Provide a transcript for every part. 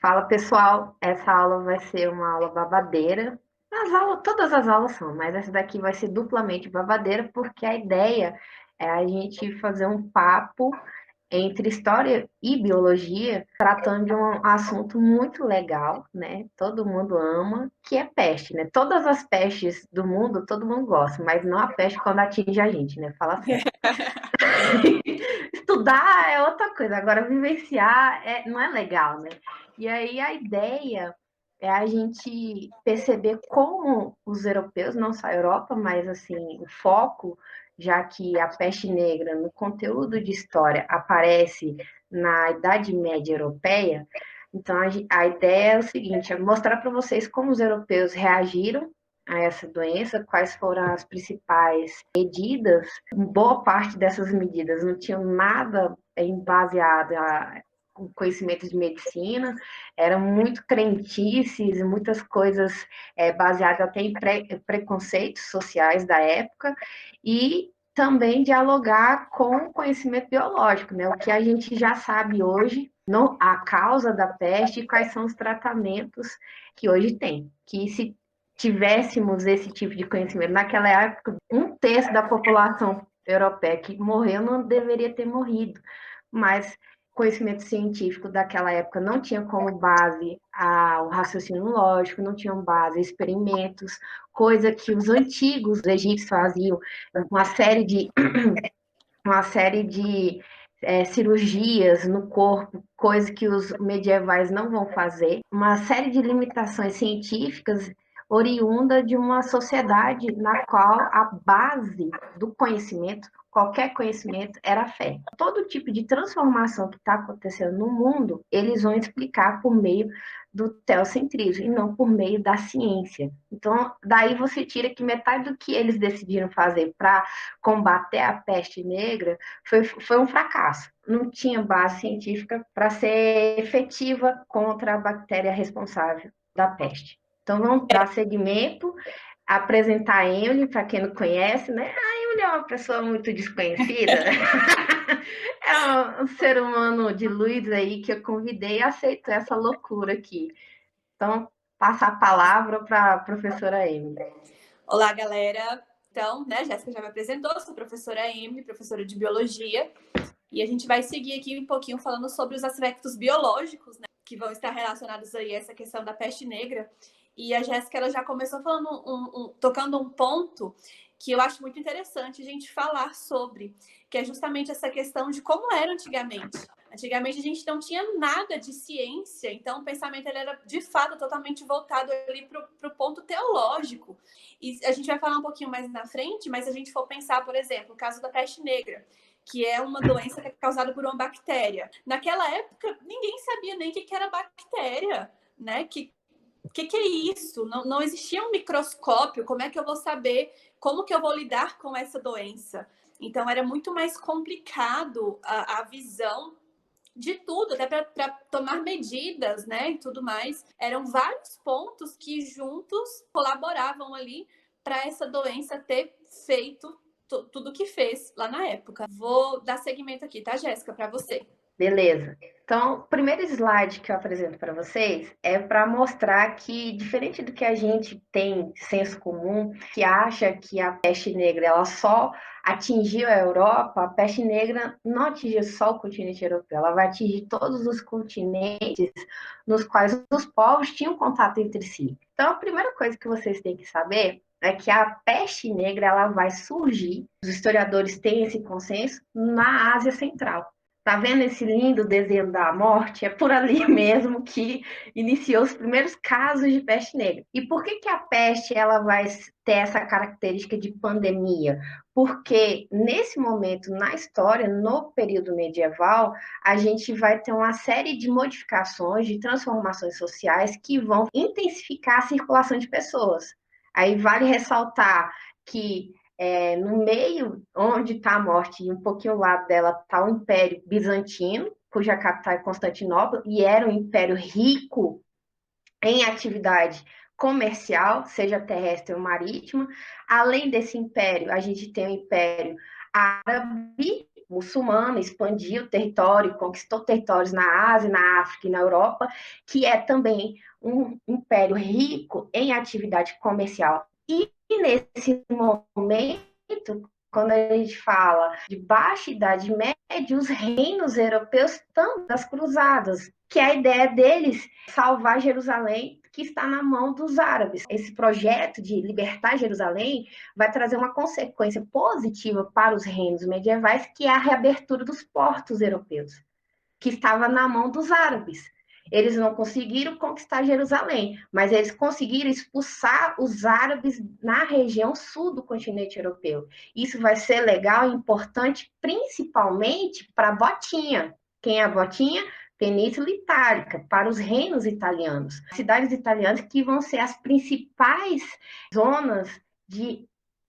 Fala pessoal, essa aula vai ser uma aula babadeira. Todas as aulas são, mas essa daqui vai ser duplamente babadeira, porque a ideia é a gente fazer um papo entre história e biologia, tratando de um assunto muito legal, né? Todo mundo ama, que é peste, né? Todas as pestes do mundo, todo mundo gosta, mas não a peste quando atinge a gente, né? Fala sério. Estudar é outra coisa, agora vivenciar não é legal, né? E aí a ideia é a gente perceber como os europeus, não só a Europa, mas assim, o foco, já que a peste negra no conteúdo de história aparece na Idade Média Europeia, então a ideia é o seguinte, é mostrar para vocês como os europeus reagiram a essa doença, quais foram as principais medidas. Boa parte dessas medidas não tinham nada baseado em conhecimento de medicina, eram muito crentices, muitas coisas baseadas até em preconceitos sociais da época, e também dialogar com o conhecimento biológico, né? O que a gente já sabe hoje, a causa da peste e quais são os tratamentos que hoje tem. Que se tivéssemos esse tipo de conhecimento naquela época, um terço da população europeia que morreu não deveria ter morrido, mas conhecimento científico daquela época não tinha como base o raciocínio lógico, não tinham base experimentos, coisa que os antigos egípcios faziam, uma série de cirurgias no corpo, coisa que os medievais não vão fazer, uma série de limitações científicas oriunda de uma sociedade na qual a base do conhecimento, qualquer conhecimento, era a fé. Todo tipo de transformação que está acontecendo no mundo, eles vão explicar por meio do teocentrismo e não por meio da ciência. Então, daí você tira que metade do que eles decidiram fazer para combater a peste negra foi um fracasso. Não tinha base científica para ser efetiva contra a bactéria responsável da peste. Então, vamos dar seguimento, apresentar a Emily, para quem não conhece, né? A Emily é uma pessoa muito desconhecida, é um ser humano de luz aí que eu convidei e aceitou essa loucura aqui. Então, passa a palavra para a professora Emily. Olá, galera. Então, né, Jéssica já me apresentou, sou professora Emily, professora de biologia, e a gente vai seguir aqui um pouquinho falando sobre os aspectos biológicos, né, que vão estar relacionados aí a essa questão da peste negra. E a Jéssica, ela já começou falando tocando um ponto que eu acho muito interessante a gente falar sobre, que é justamente essa questão de como era antigamente. Antigamente a gente não tinha nada de ciência, então o pensamento ele era de fato totalmente voltado ali para o ponto teológico. E a gente vai falar um pouquinho mais na frente, mas se a gente for pensar, por exemplo, o caso da peste negra, que é uma doença que é causada por uma bactéria. Naquela época, ninguém sabia nem o que era bactéria, né? Que é isso? Não existia um microscópio, como é que eu vou saber como que eu vou lidar com essa doença? Então, era muito mais complicado a visão de tudo, até para tomar medidas, né, e tudo mais. Eram vários pontos que juntos colaboravam ali para essa doença ter feito tudo o que fez lá na época. Vou dar seguimento aqui, tá, Jéssica, para você. Beleza. Então, o primeiro slide que eu apresento para vocês é para mostrar que, diferente do que a gente tem senso comum, que acha que a peste negra ela só atingiu a Europa, a peste negra não atingiu só o continente europeu, ela vai atingir todos os continentes nos quais os povos tinham contato entre si. Então, a primeira coisa que vocês têm que saber é que a peste negra ela vai surgir, os historiadores têm esse consenso, na Ásia Central. Tá vendo esse lindo desenho da morte? É por ali mesmo que iniciou os primeiros casos de peste negra. E por que a peste ela vai ter essa característica de pandemia? Porque nesse momento na história, no período medieval, a gente vai ter uma série de modificações, de transformações sociais que vão intensificar a circulação de pessoas. Aí vale ressaltar que no meio onde está a morte, e um pouquinho ao lado dela está o Império Bizantino, cuja capital é Constantinopla, e era um império rico em atividade comercial, seja terrestre ou marítima. Além desse império, a gente tem o Império Árabe, muçulmano, expandiu o território, conquistou territórios na Ásia, na África e na Europa, que é também um império rico em atividade comercial. E nesse momento, quando a gente fala de baixa Idade Média, os reinos europeus estão das cruzadas, que a ideia deles é salvar Jerusalém, que está na mão dos árabes. Esse projeto de libertar Jerusalém vai trazer uma consequência positiva para os reinos medievais, que é a reabertura dos portos europeus, que estava na mão dos árabes. Eles não conseguiram conquistar Jerusalém, mas eles conseguiram expulsar os árabes na região sul do continente europeu. Isso vai ser legal e importante, principalmente para a Botinha. Quem é a Botinha? Península Itálica, para os reinos italianos. Cidades italianas que vão ser as principais zonas de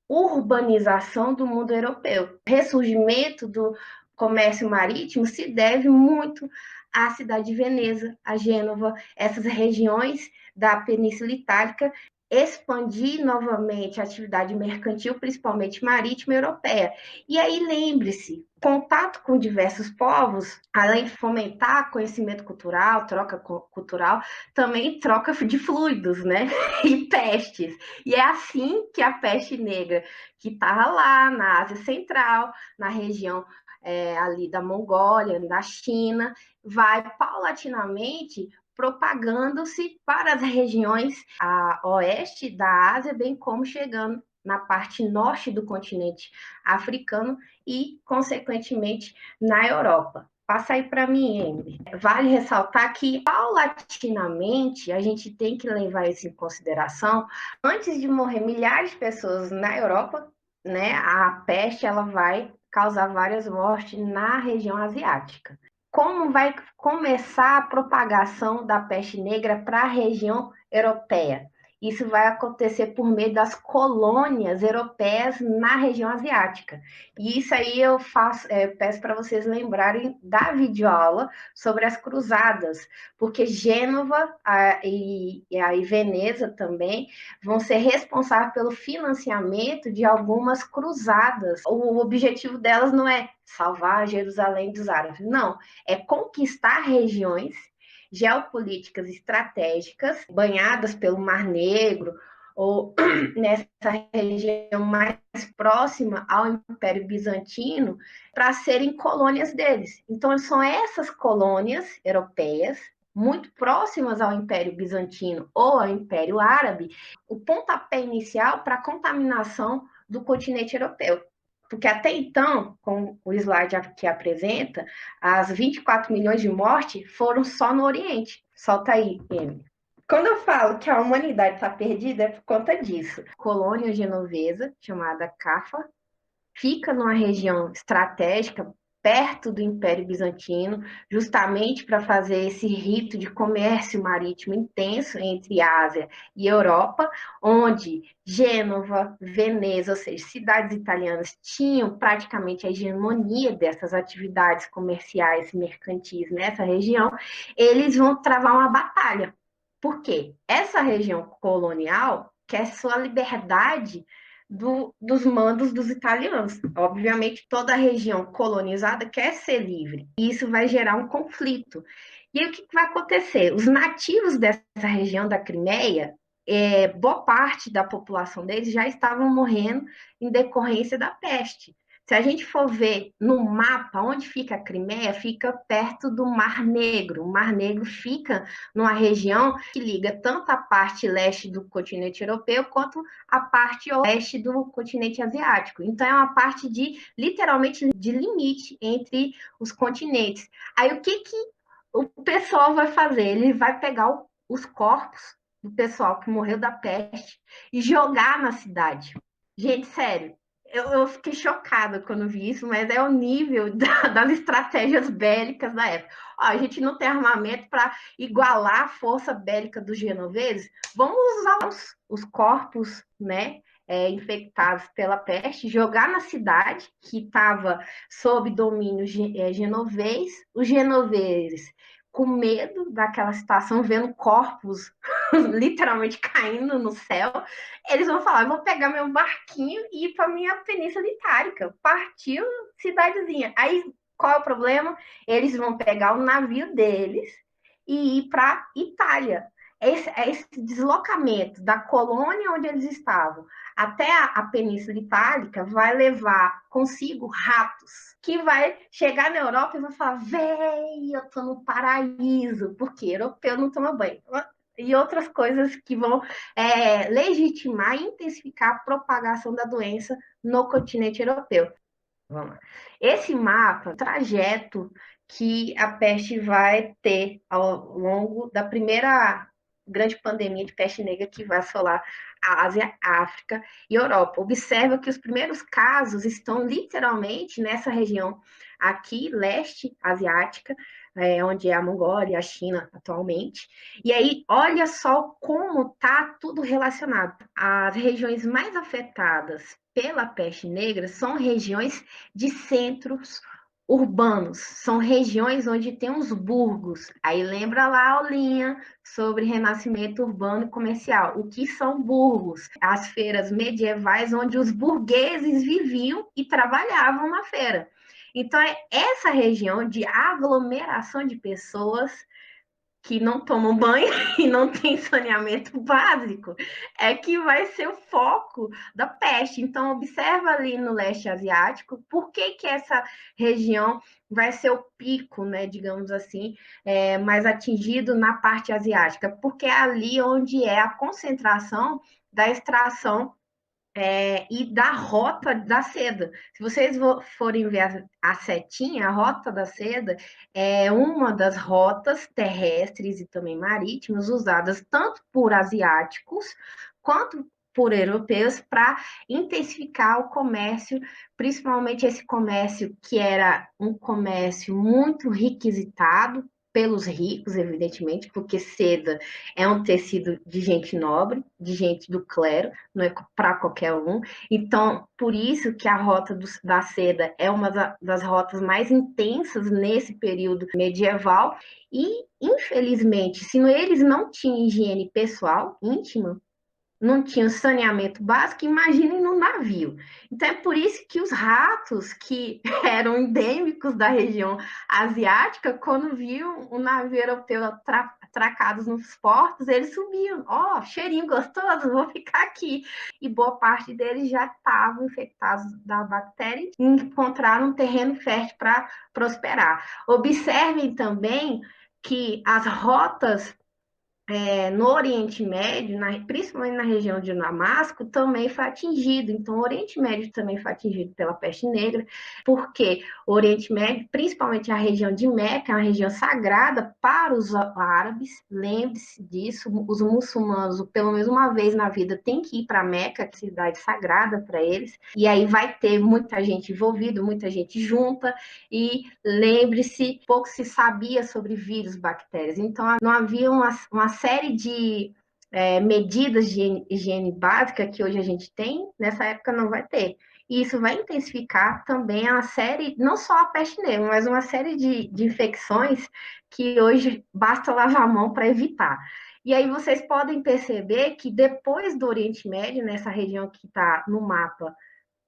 urbanização do mundo europeu. O ressurgimento do comércio marítimo se deve muito à cidade de Veneza, a Gênova, essas regiões da Península Itálica, expandir novamente a atividade mercantil, principalmente marítima europeia. E aí lembre-se, contato com diversos povos, além de fomentar conhecimento cultural, troca cultural, também troca de fluidos, né? E pestes. E é assim que a peste negra, que estava lá na Ásia Central, na região ali da Mongólia, da China, vai paulatinamente propagando-se para as regiões a oeste da Ásia, bem como chegando na parte norte do continente africano e, consequentemente, na Europa. Passa aí para mim, Emily. Vale ressaltar que, paulatinamente, a gente tem que levar isso em consideração. Antes de morrer milhares de pessoas na Europa, né, a peste ela vai causar várias mortes na região asiática. Como vai começar a propagação da peste negra para a região europeia? Isso vai acontecer por meio das colônias europeias na região asiática. E isso aí eu peço para vocês lembrarem da videoaula sobre as cruzadas, porque Gênova e Veneza também vão ser responsáveis pelo financiamento de algumas cruzadas. O objetivo delas não é salvar Jerusalém dos árabes, não, é conquistar regiões geopolíticas estratégicas, banhadas pelo Mar Negro, ou nessa região mais próxima ao Império Bizantino, para serem colônias deles. Então, são essas colônias europeias, muito próximas ao Império Bizantino ou ao Império Árabe, o pontapé inicial para a contaminação do continente europeu. Porque até então, como o slide que apresenta, as 24 milhões de mortes foram só no Oriente. Solta aí, Emily. Quando eu falo que a humanidade está perdida, é por conta disso. Colônia genovesa, chamada Cafa, fica numa região estratégica, perto do Império Bizantino, justamente para fazer esse rito de comércio marítimo intenso entre Ásia e Europa, onde Gênova, Veneza, ou seja, cidades italianas tinham praticamente a hegemonia dessas atividades comerciais e mercantis nessa região, eles vão travar uma batalha. Por quê? Essa região colonial quer sua liberdade dos mandos dos italianos. Obviamente, toda a região colonizada quer ser livre, e isso vai gerar um conflito. E aí, o que vai acontecer? Os nativos dessa região da Crimeia, boa parte da população deles já estavam morrendo em decorrência da peste. Se a gente for ver no mapa onde fica a Crimeia, fica perto do Mar Negro. O Mar Negro fica numa região que liga tanto a parte leste do continente europeu quanto a parte oeste do continente asiático. Então, é uma parte literalmente, de limite entre os continentes. Aí, o que o pessoal vai fazer? Ele vai pegar os corpos do pessoal que morreu da peste e jogar na cidade. Gente, sério, eu fiquei chocada quando vi isso, mas é o nível das estratégias bélicas da época. Ó, a gente não tem armamento para igualar a força bélica dos genoveses, vamos usar os corpos, né, infectados pela peste, jogar na cidade que estava sob domínio genovês, os genoveses com medo daquela situação, vendo corpos literalmente caindo no céu, eles vão falar: eu vou pegar meu barquinho e ir para minha Península Itálica. Partiu cidadezinha. Aí, qual é o problema? Eles vão pegar o navio deles e ir para Itália. Esse deslocamento da colônia onde eles estavam até a Península Itálica vai levar consigo ratos, que vai chegar na Europa e vai falar: véi, eu tô no paraíso, porque europeu não toma banho. E outras coisas que vão legitimar e intensificar a propagação da doença no continente europeu. Vamos lá. Esse mapa, trajeto que a peste vai ter ao longo da primeira grande pandemia de peste negra que vai assolar a Ásia, a África e a Europa. Observa que os primeiros casos estão literalmente nessa região aqui, leste asiática, onde é a Mongólia, a China atualmente. E aí, olha só como está tudo relacionado. As regiões mais afetadas pela peste negra são regiões de centros urbanos, são regiões onde tem os burgos. Aí lembra lá a aulinha sobre renascimento urbano e comercial. O que são burgos? As feiras medievais onde os burgueses viviam e trabalhavam na feira. Então, é essa região de aglomeração de pessoas que não tomam banho e não tem saneamento básico, é que vai ser o foco da peste. Então, observa ali no leste asiático, por que essa região vai ser o pico, né, digamos assim, mais atingido na parte asiática? Porque é ali onde é a concentração da extração e da rota da seda. Se vocês forem ver a setinha, a rota da seda é uma das rotas terrestres e também marítimas usadas tanto por asiáticos quanto por europeus para intensificar o comércio, principalmente esse comércio que era um comércio muito requisitado pelos ricos, evidentemente, porque seda é um tecido de gente nobre, de gente do clero, não é para qualquer um. Então, por isso que a rota da seda é uma das rotas mais intensas nesse período medieval. E, infelizmente, se eles não tinham higiene pessoal, íntima, não tinham saneamento básico, imaginem no navio. Então é por isso que os ratos que eram endêmicos da região asiática, quando viam o navio europeu atracados nos portos, eles subiam. Ó, cheirinho gostoso, vou ficar aqui. E boa parte deles já estavam infectados da bactéria e encontraram um terreno fértil para prosperar. Observem também que as rotas no Oriente Médio, principalmente na região de Damasco, também foi atingido. Então, o Oriente Médio também foi atingido pela peste negra, porque o Oriente Médio, principalmente a região de Meca, é uma região sagrada para os árabes. Lembre-se disso, os muçulmanos, pelo menos uma vez na vida, têm que ir para Meca, que é cidade sagrada para eles. E aí vai ter muita gente envolvida, muita gente junta. E lembre-se, pouco se sabia sobre vírus, bactérias. Então, não havia uma série de medidas de higiene básica que hoje a gente tem, nessa época não vai ter. E isso vai intensificar também a série, não só a peste negra, mas uma série de infecções que hoje basta lavar a mão para evitar. E aí vocês podem perceber que depois do Oriente Médio, nessa região que está no mapa,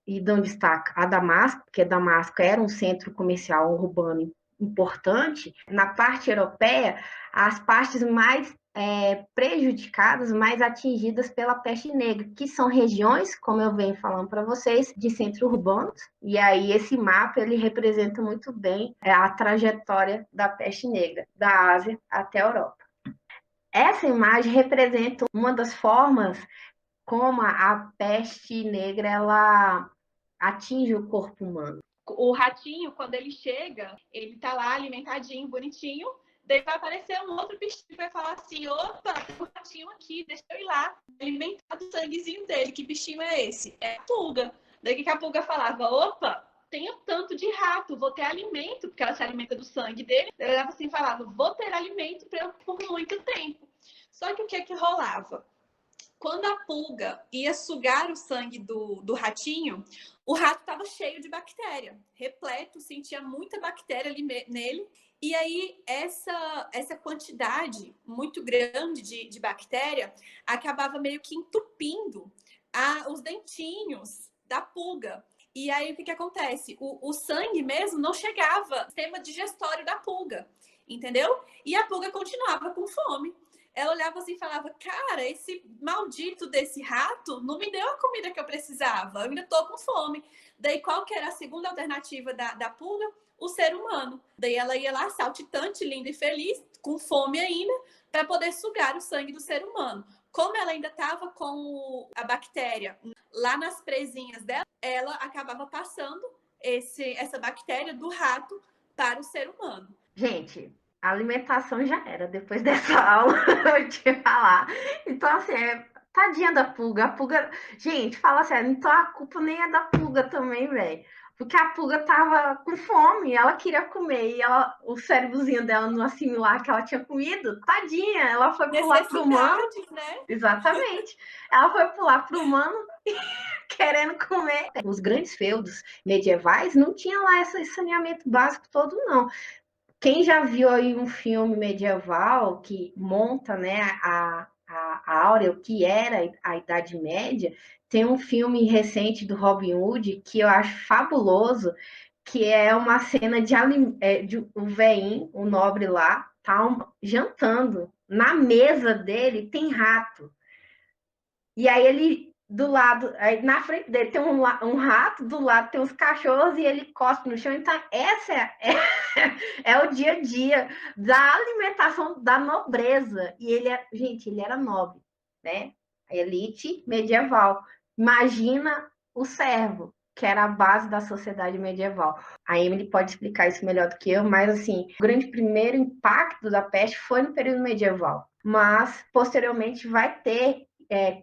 e dão destaque a Damasco, porque Damasco era um centro comercial urbano importante. Na parte europeia, as partes mais prejudicadas, mais atingidas pela peste negra, que são regiões, como eu venho falando para vocês, de centros urbanos. E aí esse mapa ele representa muito bem a trajetória da peste negra, da Ásia até a Europa. Essa imagem representa uma das formas como a peste negra ela atinge o corpo humano. O ratinho, quando ele chega, ele tá lá alimentadinho, bonitinho, daí vai aparecer um outro bichinho que vai falar assim: opa, tem um ratinho aqui, deixa eu ir lá alimentar do sanguezinho dele. Que bichinho é esse? É a pulga. Daí que a pulga falava: opa, tem um tanto de rato, vou ter alimento, porque ela se alimenta do sangue dele. Ela olhava assim e falava: vou ter alimento por muito tempo. Só que o que rolava? Quando a pulga ia sugar o sangue do ratinho, o rato estava cheio de bactéria, repleto, sentia muita bactéria ali nele. E aí, essa quantidade muito grande de bactéria acabava meio que entupindo os dentinhos da pulga. E aí, o que acontece? O sangue mesmo não chegava no sistema digestório da pulga, entendeu? E a pulga continuava com fome. Ela olhava assim e falava, cara, esse maldito desse rato não me deu a comida que eu precisava, eu ainda tô com fome. Daí, qual que era a segunda alternativa da pulga? O ser humano. Daí ela ia lá, saltitante, linda e feliz, com fome ainda, para poder sugar o sangue do ser humano. Como ela ainda estava com a bactéria lá nas presinhas dela, ela acabava passando essa bactéria do rato para o ser humano. Gente, a alimentação já era. Depois dessa aula, eu te falar. Então, assim, tadinha da pulga. A pulga. Gente, fala sério, então a culpa nem é da pulga também, velho. Porque a pulga tava com fome, ela queria comer, e o cérebrozinho dela não assimilar que ela tinha comido, tadinha, ela foi pular pro humano. Necessidades, né? Exatamente. Ela foi pular pro humano querendo comer. Os grandes feudos medievais não tinham lá esse saneamento básico todo, não. Quem já viu aí um filme medieval que monta, né, a áurea, o que era a Idade Média, tem um filme recente do Robin Hood que eu acho fabuloso, que é uma cena de o veinho, o nobre lá, tá jantando. Na mesa dele tem rato. E aí ele, do lado, aí na frente dele tem um rato, do lado tem uns cachorros e ele cospe no chão. Então, essa é o dia a dia da alimentação da nobreza. E gente, ele era nobre, né? A elite medieval. Imagina o servo, que era a base da sociedade medieval. A Emily pode explicar isso melhor do que eu, mas assim, o grande primeiro impacto da peste foi no período medieval. Mas, posteriormente, vai ter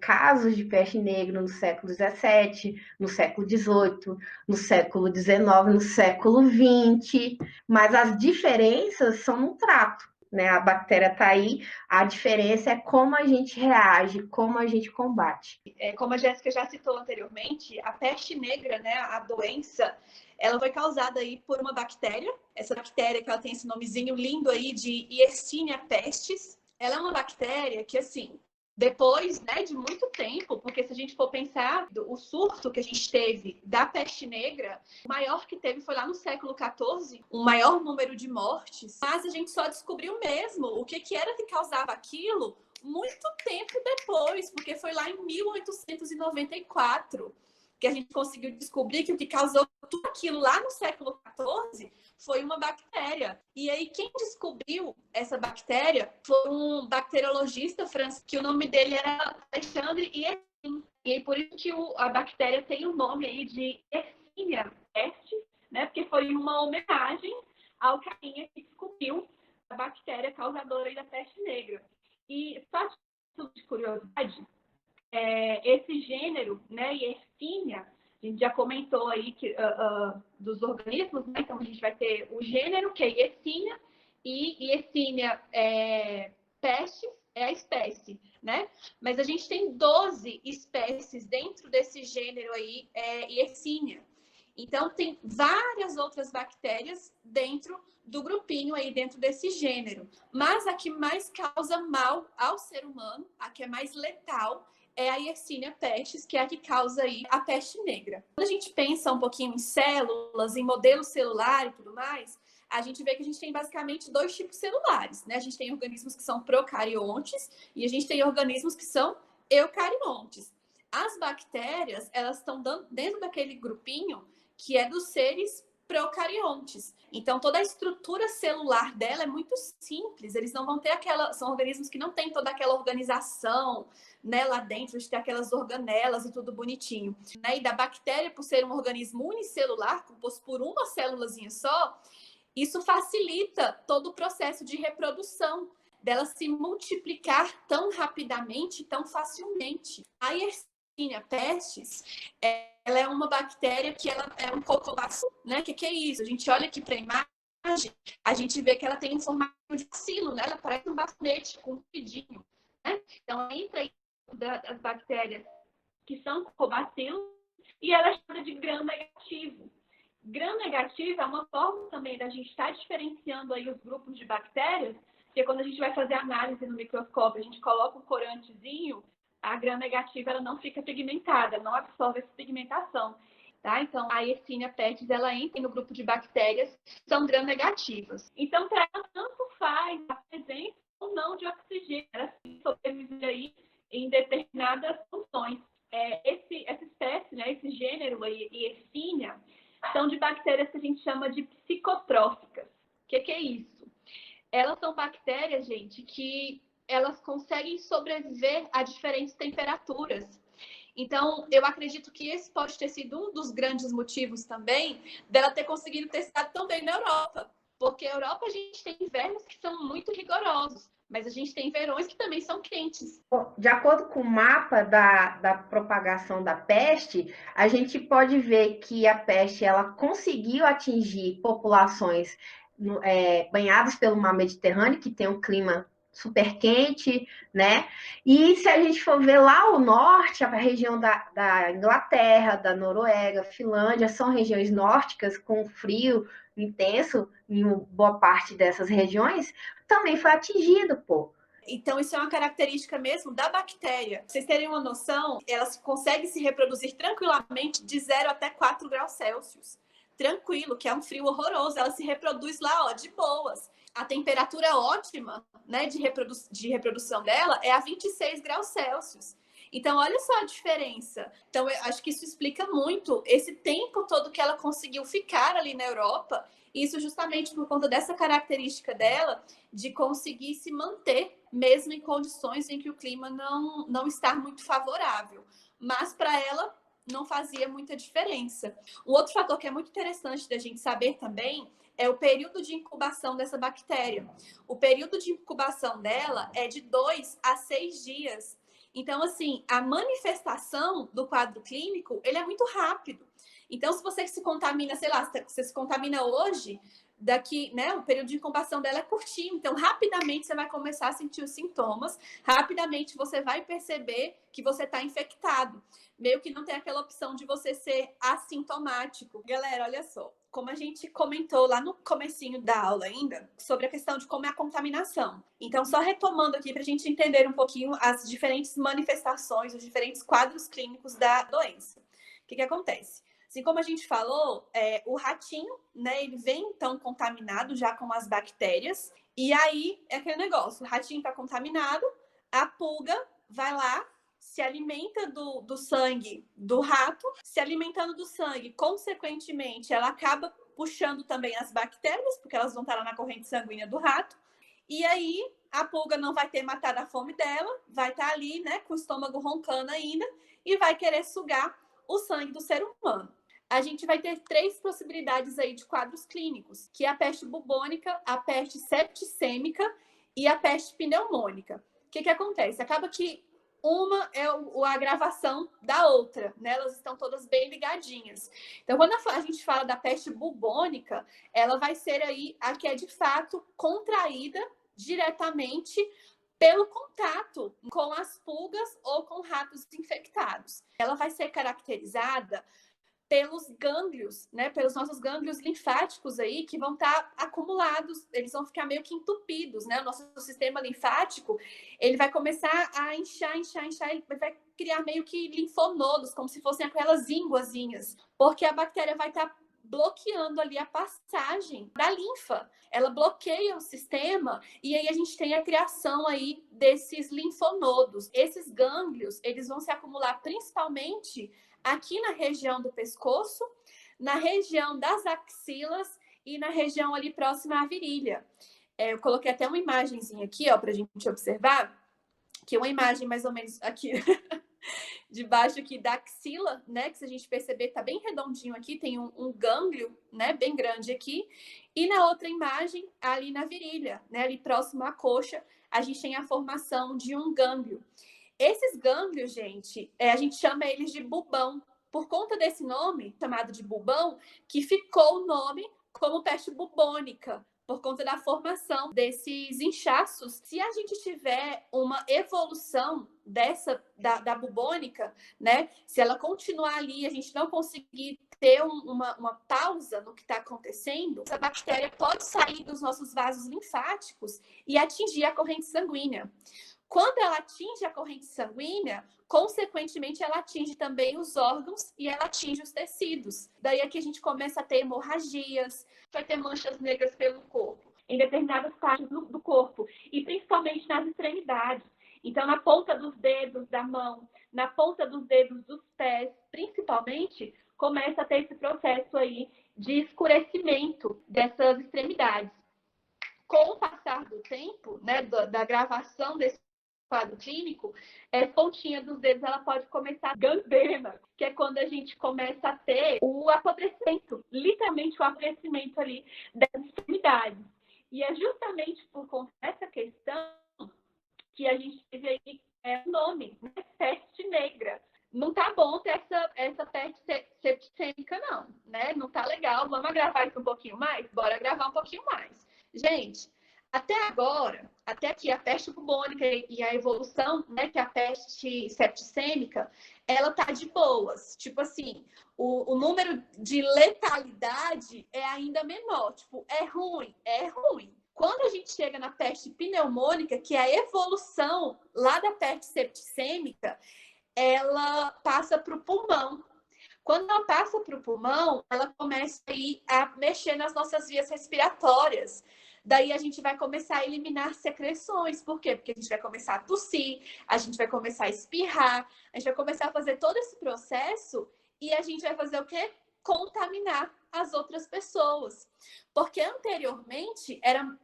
casos de peste negra no século XVII, no século XVIII, no século XIX, no século XX, mas as diferenças são no trato. Né? A bactéria está aí, a diferença é como a gente reage, como a gente combate. Como a Jéssica já citou anteriormente, a peste negra, né, a doença, ela foi causada aí por uma bactéria. Essa bactéria que ela tem esse nomezinho lindo aí de Yersinia pestis. Ela é uma bactéria que, assim, depois, né, de muito tempo, porque se a gente for pensar, o surto que a gente teve da peste negra, o maior que teve foi lá no século XIV, um maior número de mortes, mas a gente só descobriu mesmo o que era que causava aquilo muito tempo depois, porque foi lá em 1894 que a gente conseguiu descobrir que o que causou tudo aquilo lá no século XIV foi uma bactéria. E aí, quem descobriu essa bactéria foi um bacteriologista francês, que o nome dele era Alexandre Yersin. E aí, por isso que a bactéria tem o nome aí de Yersinia pestis, né? Porque foi uma homenagem ao carinha que descobriu a bactéria causadora da peste negra. E só de curiosidade, esse gênero, né, Yersinia, a gente já comentou aí dos organismos, né? Então a gente vai ter o gênero, que é Yersinia, e Yersinia pestis é a espécie, né? Mas a gente tem 12 espécies dentro desse gênero aí, Yersinia. Então, tem várias outras bactérias dentro do grupinho aí, dentro desse gênero. Mas a que mais causa mal ao ser humano, a que é mais letal, é a Yersinia pestis, que é a que causa aí a peste negra. Quando a gente pensa um pouquinho em células, em modelo celular e tudo mais, a gente vê que a gente tem basicamente dois tipos celulares, né? A gente tem organismos que são procariontes e a gente tem organismos que são eucariontes. As bactérias, elas estão dentro daquele grupinho que é dos seres procariontes. Então, toda a estrutura celular dela é muito simples. Eles não vão ter são organismos que não têm toda aquela organização, né, lá dentro, de ter aquelas organelas e tudo bonitinho. Né? E da bactéria, por ser um organismo unicelular, composto por uma célulazinha só, isso facilita todo o processo de reprodução, dela se multiplicar tão rapidamente, tão facilmente. A Yersinia pestis, ela é uma bactéria que ela é um cocobacilo, né? O que é isso? A gente olha aqui para a imagem, a gente vê que ela tem um formato de bacilo, né? Ela parece um bastante compridinho, né? Então, entra aí das bactérias que são cocobacilos e ela é chamada de gram negativo. Gram negativo é uma forma também da gente estar diferenciando aí os grupos de bactérias, porque quando a gente vai fazer análise no microscópio, a gente coloca um corantezinho, a gram negativa ela não fica pigmentada, não absorve essa pigmentação. tá? Então, a Yersinia pestis, ela entra no grupo de bactérias que são gram-negativas. Então, para ela, tanto faz a presença ou não de oxigênio, ela sobrevive aí em determinadas funções. Essa espécie, né, esse gênero aí, Yersinia, são de bactérias que a gente chama de psicotróficas. O que é isso? Elas são bactérias, gente, que elas conseguem sobreviver a diferentes temperaturas. Então, eu acredito que esse pode ter sido um dos grandes motivos também dela ter conseguido ter estado tão bem na Europa. Porque na Europa a gente tem invernos que são muito rigorosos, mas a gente tem verões que também são quentes. De acordo com o mapa da propagação da peste, a gente pode ver que a peste ela conseguiu atingir populações banhadas pelo mar Mediterrâneo, que tem um clima super quente, né? E se a gente for ver lá o norte, a região da Inglaterra, da Noruega, Finlândia, são regiões nórdicas com frio intenso em boa parte dessas regiões, também foi atingido, pô. Então, isso é uma característica mesmo da bactéria. Pra vocês terem uma noção, elas conseguem se reproduzir tranquilamente de 0 até 4 graus Celsius. Tranquilo, que é um frio horroroso. Ela se reproduz lá, ó, de boas. A temperatura ótima, né, de reprodução dela é a 26 graus Celsius. Então, olha só a diferença. Então, eu acho que isso explica muito esse tempo todo que ela conseguiu ficar ali na Europa. Isso justamente por conta dessa característica dela de conseguir se manter mesmo em condições em que o clima não está muito favorável. Mas para ela não fazia muita diferença. Um outro fator que é muito interessante da gente saber também é o período de incubação dessa bactéria. O período de incubação dela é de 2 a 6 dias. Então, assim, a manifestação do quadro clínico, ele é muito rápido. Então, se você se contamina, sei lá, você se contamina hoje, daqui, né, o período de incubação dela é curtinho, então rapidamente você vai começar a sentir os sintomas, rapidamente você vai perceber que você está infectado. Meio que não tem aquela opção de você ser assintomático. Galera, olha só, como a gente comentou lá no comecinho da aula ainda, sobre a questão de como é a contaminação. Então, só retomando aqui para a gente entender um pouquinho as diferentes manifestações, os diferentes quadros clínicos da doença. O que acontece? Assim como a gente falou, o ratinho, né, ele vem então contaminado já com as bactérias, e aí é aquele negócio, o ratinho está contaminado, a pulga vai lá, se alimenta do sangue do rato, se alimentando do sangue, consequentemente, ela acaba puxando também as bactérias, porque elas vão estar lá na corrente sanguínea do rato, e aí a pulga não vai ter matado a fome dela, vai estar ali, né, com o estômago roncando ainda, e vai querer sugar o sangue do ser humano. A gente vai ter 3 possibilidades aí de quadros clínicos, que é a peste bubônica, a peste septicêmica e a peste pneumônica. O que acontece? Acaba que uma é a agravação da outra, né? Elas estão todas bem ligadinhas. Então, quando a gente fala da peste bubônica, ela vai ser aí a que é de fato contraída diretamente pelo contato com as pulgas ou com ratos infectados. Ela vai ser caracterizada pelos gânglios, né, pelos nossos gânglios linfáticos aí, que vão estar acumulados, eles vão ficar meio que entupidos, né? O nosso sistema linfático, ele vai começar a inchar, ele vai criar meio que linfonodos, como se fossem aquelas ínguazinhas, porque a bactéria vai estar bloqueando ali a passagem da linfa. Ela bloqueia o sistema e aí a gente tem a criação aí desses linfonodos. Esses gânglios, eles vão se acumular principalmente aqui na região do pescoço, na região das axilas e na região ali próxima à virilha. Eu coloquei até uma imagenzinha aqui, ó, pra gente observar, que é uma imagem mais ou menos aqui, debaixo aqui da axila, né, que se a gente perceber tá bem redondinho aqui, tem um gânglio, né, bem grande aqui, e na outra imagem, ali na virilha, né, ali próximo à coxa, a gente tem a formação de um gânglio. Esses gânglios, gente, a gente chama eles de bulbão. Por conta desse nome, chamado de bulbão, que ficou o nome como peste bubônica, por conta da formação desses inchaços. Se a gente tiver uma evolução da bubônica, né? Se ela continuar ali, a gente não conseguir ter uma pausa no que está acontecendo, essa bactéria pode sair dos nossos vasos linfáticos e atingir a corrente sanguínea. Quando ela atinge a corrente sanguínea, consequentemente, ela atinge também os órgãos e ela atinge os tecidos. Daí é que a gente começa a ter hemorragias, vai ter manchas negras pelo corpo, em determinadas partes do corpo, e principalmente nas extremidades. Então, na ponta dos dedos da mão, na ponta dos dedos dos pés, principalmente, começa a ter esse processo aí de escurecimento dessas extremidades. Com o passar do tempo, né, da gravação desse quadro clínico, a pontinha dos dedos ela pode começar a gangrena, que é quando a gente começa a ter o apodrecimento, literalmente o apodrecimento ali das extremidades. E é justamente por conta dessa questão que a gente teve aí o nome, né? Peste negra. Não tá bom ter essa peste septicêmica, não, né? Não tá legal. Vamos gravar isso um pouquinho mais? Bora gravar um pouquinho mais. Gente, até agora, até aqui a peste bubônica e a evolução, né, que a peste septicêmica, ela tá de boas. Tipo assim, o número de letalidade é ainda menor. Tipo, é ruim, é ruim. Quando a gente chega na peste pneumônica, que é a evolução lá da peste septicêmica, ela passa para o pulmão. Quando ela passa para o pulmão, ela começa a mexer nas nossas vias respiratórias. Daí a gente vai começar a eliminar secreções. Por quê? Porque a gente vai começar a tossir, a gente vai começar a espirrar, a gente vai começar a fazer todo esse processo e a gente vai fazer o quê? Contaminar as outras pessoas. Porque anteriormente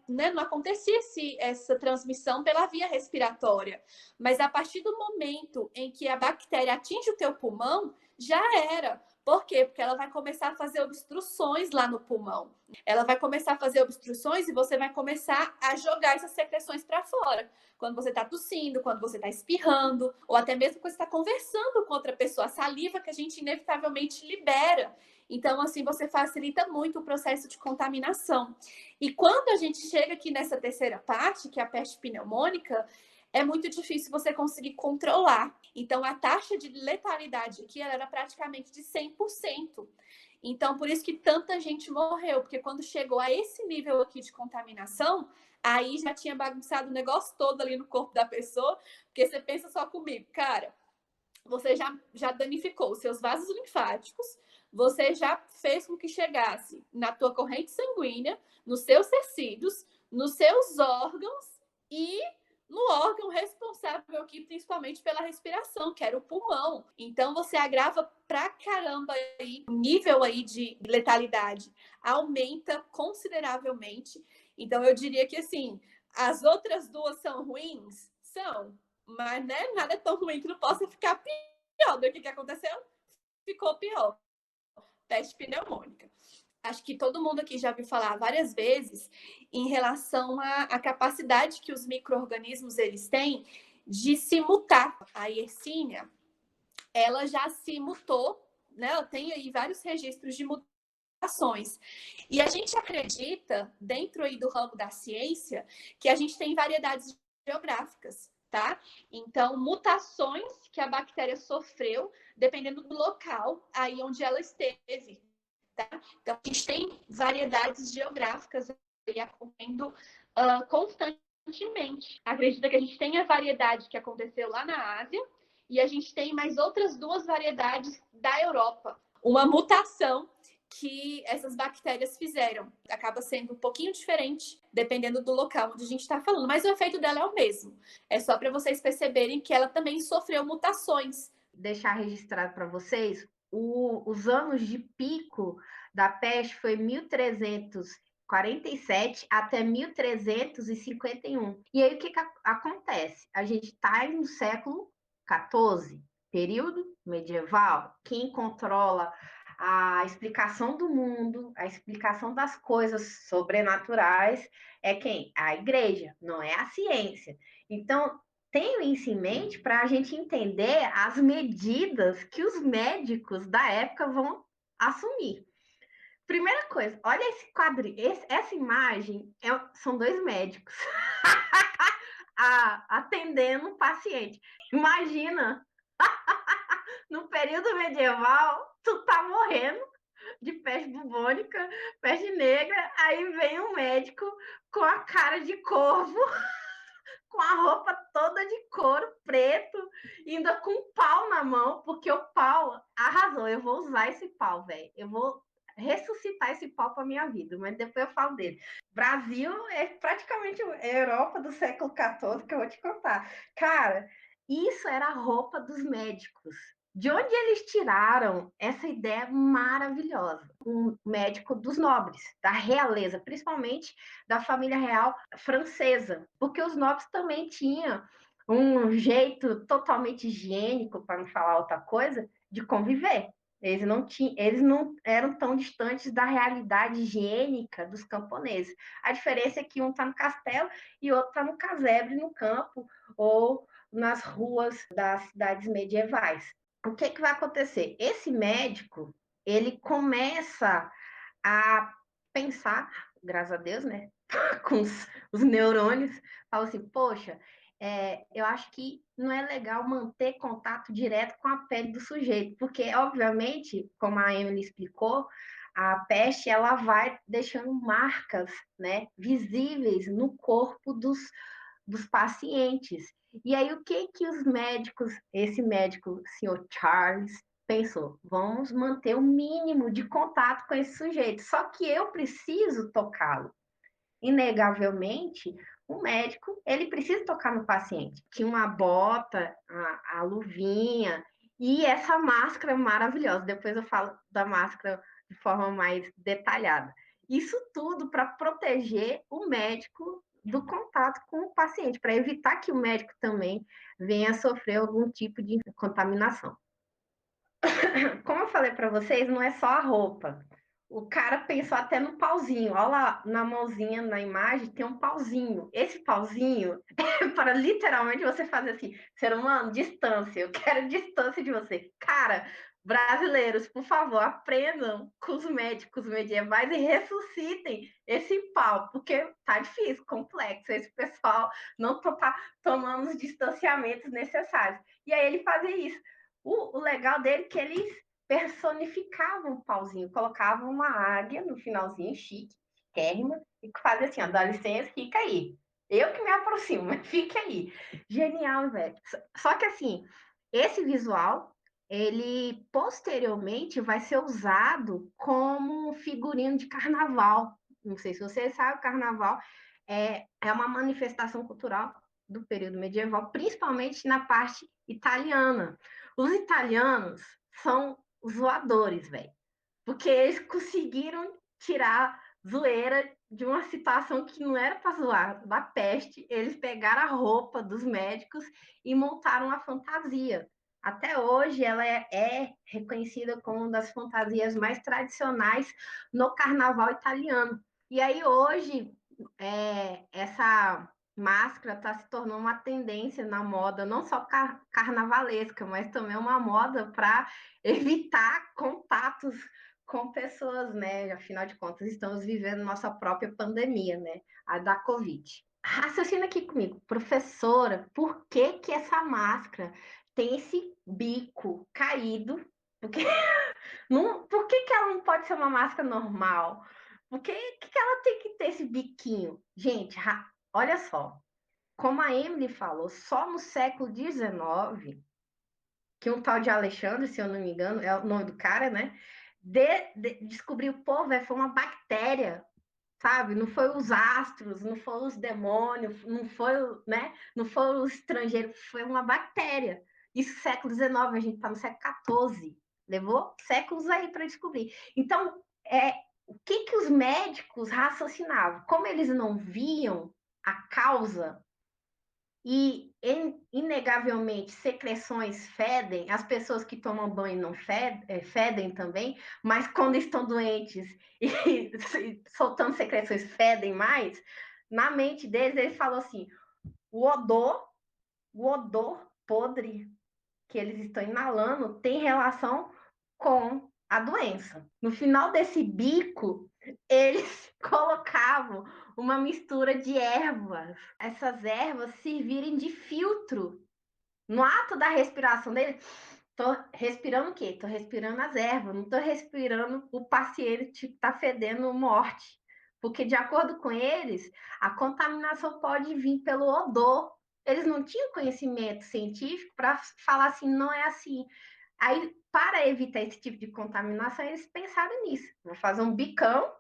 né, não acontecia essa transmissão pela via respiratória. Mas a partir do momento em que a bactéria atinge o teu pulmão, já era. Por quê? Porque ela vai começar a fazer obstruções lá no pulmão. Ela vai começar a fazer obstruções e você vai começar a jogar essas secreções para fora. Quando você está tossindo, quando você está espirrando, ou até mesmo quando você está conversando com outra pessoa. A saliva que a gente inevitavelmente libera. Então, assim, você facilita muito o processo de contaminação. E quando a gente chega aqui nessa terceira parte, que é a peste pneumônica, é muito difícil você conseguir controlar. Então, a taxa de letalidade aqui ela era praticamente de 100%. Então, por isso que tanta gente morreu, porque quando chegou a esse nível aqui de contaminação, aí já tinha bagunçado o negócio todo ali no corpo da pessoa, porque você pensa só comigo, cara, você já danificou os seus vasos linfáticos, você já fez com que chegasse na tua corrente sanguínea, nos seus tecidos, nos seus órgãos e no órgão responsável aqui, principalmente pela respiração, que era o pulmão. Então, você agrava pra caramba aí, o nível aí de letalidade aumenta consideravelmente. Então, eu diria que, assim, as outras duas são ruins? São. Mas, né, nada é tão ruim que não possa ficar pior. Do que aconteceu? Ficou pior. Peste pneumônica. Acho que todo mundo aqui já ouviu falar várias vezes em relação à capacidade que os micro-organismos eles têm de se mutar. A Yersinia, ela já se mutou, né? Ela tem aí vários registros de mutações. E a gente acredita, dentro aí do ramo da ciência, que a gente tem variedades geográficas, tá? Então, mutações que a bactéria sofreu, dependendo do local aí onde ela esteve. Tá? Então, a gente tem variedades geográficas acontecendo constantemente. Acredita que a gente tem a variedade que aconteceu lá na Ásia e a gente tem mais outras duas variedades da Europa. Uma mutação que essas bactérias fizeram. Acaba sendo um pouquinho diferente, dependendo do local onde a gente está falando, mas o efeito dela é o mesmo. É só para vocês perceberem que ela também sofreu mutações. Deixar registrado para vocês, os anos de pico da peste foi 1347 até 1351. E aí o que acontece? A gente está no século XIV, período medieval. Quem controla a explicação do mundo, a explicação das coisas sobrenaturais é quem? A igreja, não é a ciência. Então, tenho isso em mente para a gente entender as medidas que os médicos da época vão assumir. Primeira coisa, olha esse quadro, essa imagem são dois médicos atendendo um paciente. Imagina, no período medieval, tu tá morrendo de peste bubônica, peste negra, aí vem um médico com a cara de corvo com a roupa toda de couro preto, ainda com um pau na mão, porque o pau arrasou. Eu vou usar esse pau, velho. Eu vou ressuscitar esse pau para minha vida, mas depois eu falo dele. Brasil é praticamente a Europa do século XIV, que eu vou te contar. Cara, isso era a roupa dos médicos. De onde eles tiraram essa ideia maravilhosa? Um médico dos nobres, da realeza, principalmente da família real francesa, porque os nobres também tinham um jeito totalmente higiênico, para não falar outra coisa, de conviver. Eles não eram tão distantes da realidade higiênica dos camponeses. A diferença é que um está no castelo e outro está no casebre, no campo ou nas ruas das cidades medievais. O que, que vai acontecer? Esse médico, ele começa a pensar, graças a Deus, né? Com os neurônios, fala assim, poxa, eu acho que não é legal manter contato direto com a pele do sujeito, porque, obviamente, como a Emily explicou, a peste ela vai deixando marcas, né, visíveis no corpo dos pacientes. E aí, o que que os médicos, esse médico, o senhor Charles, pensou? Vamos manter o mínimo de contato com esse sujeito, só que eu preciso tocá-lo. Inegavelmente, o médico, ele precisa tocar no paciente. Tinha uma bota, a luvinha e essa máscara maravilhosa. Depois eu falo da máscara de forma mais detalhada. Isso tudo para proteger o médico do contato com o paciente, para evitar que o médico também venha a sofrer algum tipo de contaminação. Como eu falei para vocês, não é só a roupa. O cara pensou até no pauzinho. Olha lá na mãozinha, na imagem, tem um pauzinho. Esse pauzinho é para literalmente você fazer assim, ser humano, distância. Eu quero distância de você. Cara, brasileiros, por favor, aprendam com os médicos medievais e ressuscitem esse pau, porque tá difícil, complexo. Esse pessoal não tá tomando os distanciamentos necessários. E aí ele fazia isso. O legal dele é que eles personificavam o pauzinho, colocavam uma águia no finalzinho, chique, térrima, e fazia assim, ó, dá licença, fica aí. Eu que me aproximo, mas fica aí. Genial, velho. Só que assim, esse visual, ele posteriormente vai ser usado como figurino de carnaval. Não sei se vocês sabem, o carnaval é uma manifestação cultural do período medieval, principalmente na parte italiana. Os italianos são zoadores, velho. Porque eles conseguiram tirar zoeira de uma situação que não era para zoar, da peste. Eles pegaram a roupa dos médicos e montaram uma fantasia. Até hoje, ela é reconhecida como uma das fantasias mais tradicionais no carnaval italiano. E aí, hoje, essa máscara está se tornando uma tendência na moda, não só carnavalesca, mas também uma moda para evitar contatos com pessoas, né? Afinal de contas, estamos vivendo nossa própria pandemia, né? A da Covid. Raciocina aqui comigo, professora, por que que essa máscara tem esse bico caído? Porque não, por que que ela não pode ser uma máscara normal? Por que ela tem que ter esse biquinho? Gente, olha só, como a Emily falou, só no século XIX, que um tal de Alexandre, se eu não me engano, é o nome do cara, né? Descobriu, pô, velho, foi uma bactéria, sabe? Não foi os astros, não foi os demônios, não foi, né? Não foi o estrangeiro, foi uma bactéria. Isso século XIX, a gente está no século XIV. Levou séculos aí para descobrir. Então, o que que os médicos raciocinavam? Como eles não viam a causa e, inegavelmente, secreções fedem, as pessoas que tomam banho não fedem também, mas quando estão doentes e soltando secreções fedem mais, na mente deles, ele falou assim: o odor podre que eles estão inalando tem relação com a doença. No final desse bico, eles colocavam uma mistura de ervas. Essas ervas servirem de filtro. No ato da respiração dele, tô respirando o quê? Tô respirando as ervas, não tô respirando o paciente que tá fedendo morte. Porque, de acordo com eles, a contaminação pode vir pelo odor. Eles não tinham conhecimento científico para falar assim, não é assim. Aí, para evitar esse tipo de contaminação, eles pensaram nisso. Vou fazer um bicão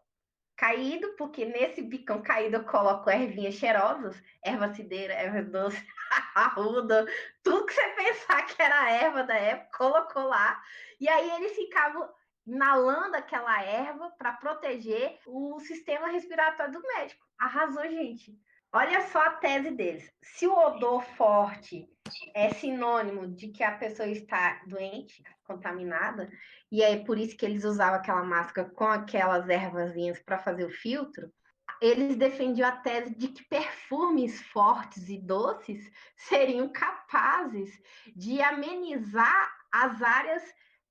caído, porque nesse bicão caído eu coloco ervinhas cheirosas, erva cideira, erva doce, arruda, tudo que você pensar que era erva da época, colocou lá. E aí eles ficavam inalando aquela erva para proteger o sistema respiratório do médico. Arrasou, gente. Olha só a tese deles. Se o odor forte é sinônimo de que a pessoa está doente, contaminada, e é por isso que eles usavam aquela máscara com aquelas ervazinhas para fazer o filtro, eles defendiam a tese de que perfumes fortes e doces seriam capazes de amenizar as áreas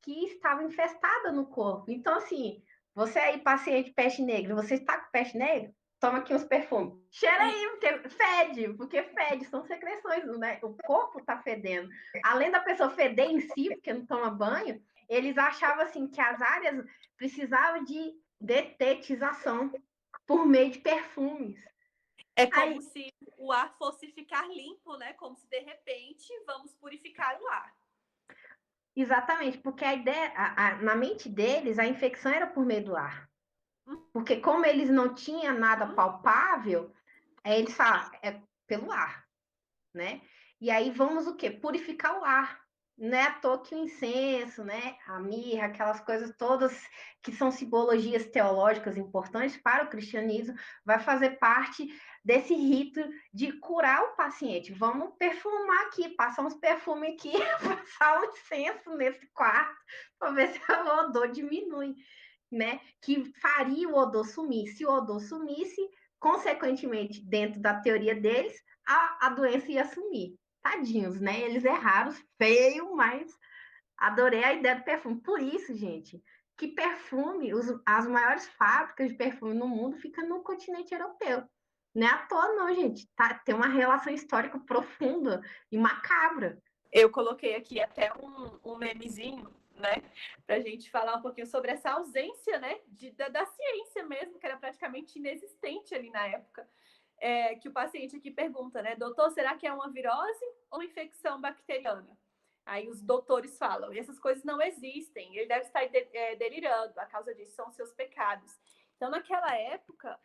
que estavam infestadas no corpo. Então, assim, você aí, paciente peste negra, você está com peste negra? Toma aqui uns perfumes. Cheira aí, porque fede, são secreções, né? O corpo tá fedendo. Além da pessoa feder em si, porque não toma banho, eles achavam assim que as áreas precisavam de detetização por meio de perfumes. É como Aí, se o ar fosse ficar limpo, né? Como se de repente vamos purificar o ar. exatamente, porque a ideia, na mente deles, a infecção era por meio do ar. Porque como eles não tinham nada palpável, eles falam, é pelo ar, né? E aí vamos o quê? Purificar o ar. Não é à toa que o incenso, né? A mirra, aquelas coisas todas que são simbologias teológicas importantes para o cristianismo, vai fazer parte desse rito de curar o paciente. Vamos perfumar aqui, passar uns perfumes aqui, passar um incenso nesse quarto, para ver se o odor diminui, né? Que faria o odor sumir. Se o odor sumisse, consequentemente, dentro da teoria deles, a doença ia sumir. Tadinhos, né? Eles erraram feio, mas adorei a ideia do perfume. Por isso, gente, que perfume, as maiores fábricas de perfume no mundo ficam no continente europeu. Não é à toa, não, gente. Tem uma relação histórica profunda e macabra. Eu coloquei aqui até um memezinho, né, para a gente falar um pouquinho sobre essa ausência, né, da ciência mesmo, que era praticamente inexistente ali na época. Que o paciente aqui pergunta, né, doutor, será que é uma virose ou infecção bacteriana? Aí os doutores falam, essas coisas não existem, ele deve estar delirando, a causa disso são seus pecados. Então, naquela época,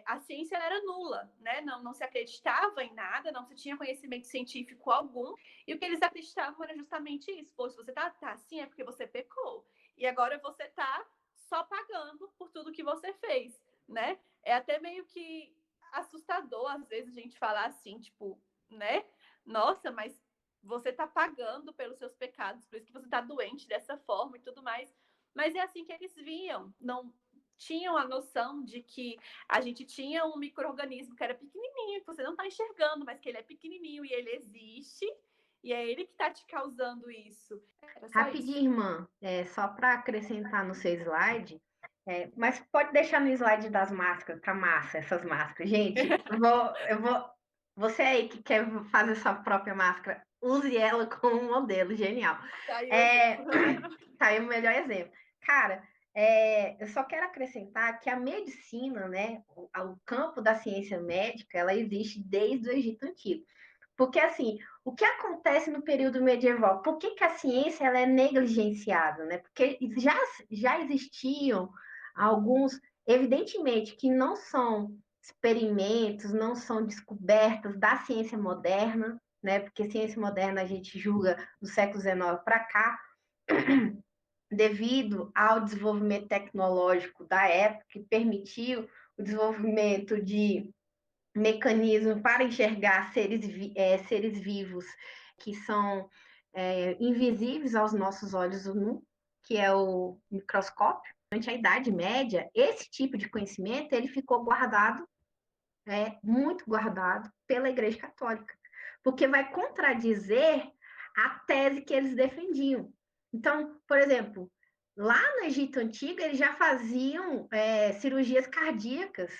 a ciência era nula, né? Não se acreditava em nada, não se tinha conhecimento científico algum, e o que eles acreditavam era justamente isso. Pô, se você tá assim é porque você pecou, e agora você tá só pagando por tudo que você fez, né? É até meio que assustador, às vezes, a gente falar assim, tipo, né? Nossa, mas você tá pagando pelos seus pecados, por isso que você tá doente dessa forma e tudo mais. Mas é assim que eles viam, não tinham a noção de que a gente tinha um micro-organismo que era pequenininho, que você não está enxergando, mas que ele é pequenininho e ele existe, e é ele que está te causando isso. Era só Rapidinho, isso. irmã, só para acrescentar no seu slide, mas pode deixar no slide das máscaras, tá massa essas máscaras. Gente, você aí que quer fazer sua própria máscara, use ela como um modelo, genial. Tá aí o É, exemplo. tá aí o melhor exemplo. Cara, eu só quero acrescentar que a medicina, né, o campo da ciência médica, ela existe desde o Egito Antigo. Porque, assim, o que acontece no período medieval? Por que a ciência ela é negligenciada? Né? Porque já existiam alguns, evidentemente, que não são experimentos, não são descobertas da ciência moderna, né? Porque ciência moderna a gente julga do século XIX para cá, devido ao desenvolvimento tecnológico da época, que permitiu o desenvolvimento de mecanismo para enxergar seres vivos que são invisíveis aos nossos olhos nus, que é o microscópio. Durante a Idade Média, esse tipo de conhecimento ele ficou guardado, muito guardado pela Igreja Católica, porque vai contradizer a tese que eles defendiam. Então, por exemplo, lá no Egito Antigo, eles já faziam cirurgias cardíacas,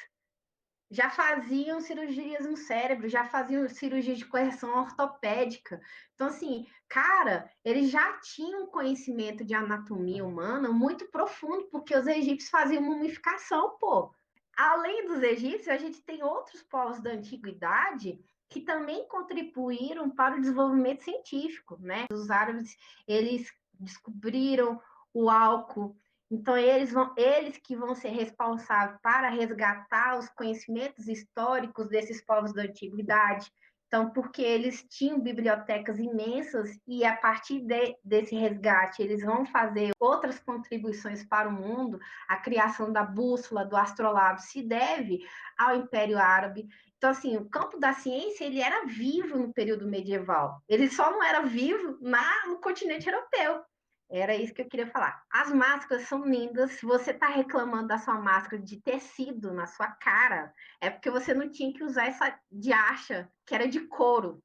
já faziam cirurgias no cérebro, já faziam cirurgia de correção ortopédica. Então, assim, cara, eles já tinham conhecimento de anatomia humana muito profundo, porque os egípcios faziam mumificação, pô. além dos egípcios, a gente tem outros povos da antiguidade que também contribuíram para o desenvolvimento científico, né? Os árabes, eles descobriram o álcool, então eles que vão ser responsáveis para resgatar os conhecimentos históricos desses povos da antiguidade. Então, porque eles tinham bibliotecas imensas e a partir desse resgate eles vão fazer outras contribuições para o mundo, a criação da bússola, do astrolábio, se deve ao Império Árabe. Então, assim, o campo da ciência ele era vivo no período medieval. Ele só não era vivo no continente europeu. Era isso que eu queria falar. As máscaras são lindas. Se você está reclamando da sua máscara de tecido na sua cara, é porque você não tinha que usar essa de acha, que era de couro.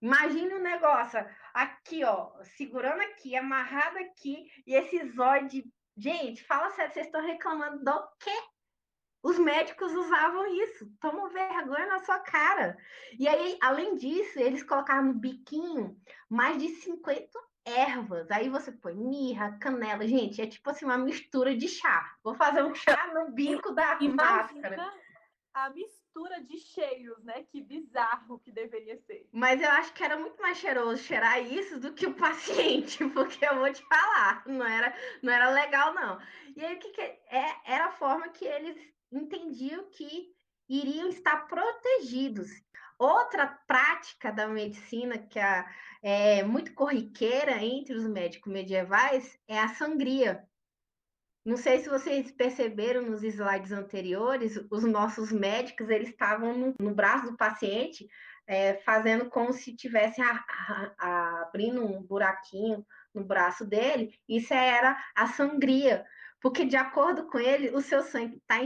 Imagine um negócio aqui, ó, segurando aqui, amarrado aqui, e esse zóio de. Gente, fala sério, vocês estão reclamando do quê? Os médicos usavam isso. Toma vergonha na sua cara. E aí, além disso, eles colocavam no biquinho mais de 50 ervas. Aí você põe mirra, canela. Gente, é tipo assim uma mistura de chá. Vou fazer um chá no bico da máscara. Imagina a mistura de cheiros, né? Que bizarro que deveria ser. Mas eu acho que era muito mais cheiroso cheirar isso do que o paciente, porque eu vou te falar, não era legal, não. E aí, o que era a forma que eles entendiam que iriam estar protegidos. Outra prática da medicina que é muito corriqueira entre os médicos medievais é a sangria. Não sei se vocês perceberam nos slides anteriores, os nossos médicos eles estavam no braço do paciente, fazendo como se tivesse abrindo um buraquinho no braço dele. Isso era a sangria, porque de acordo com ele, o seu sangue está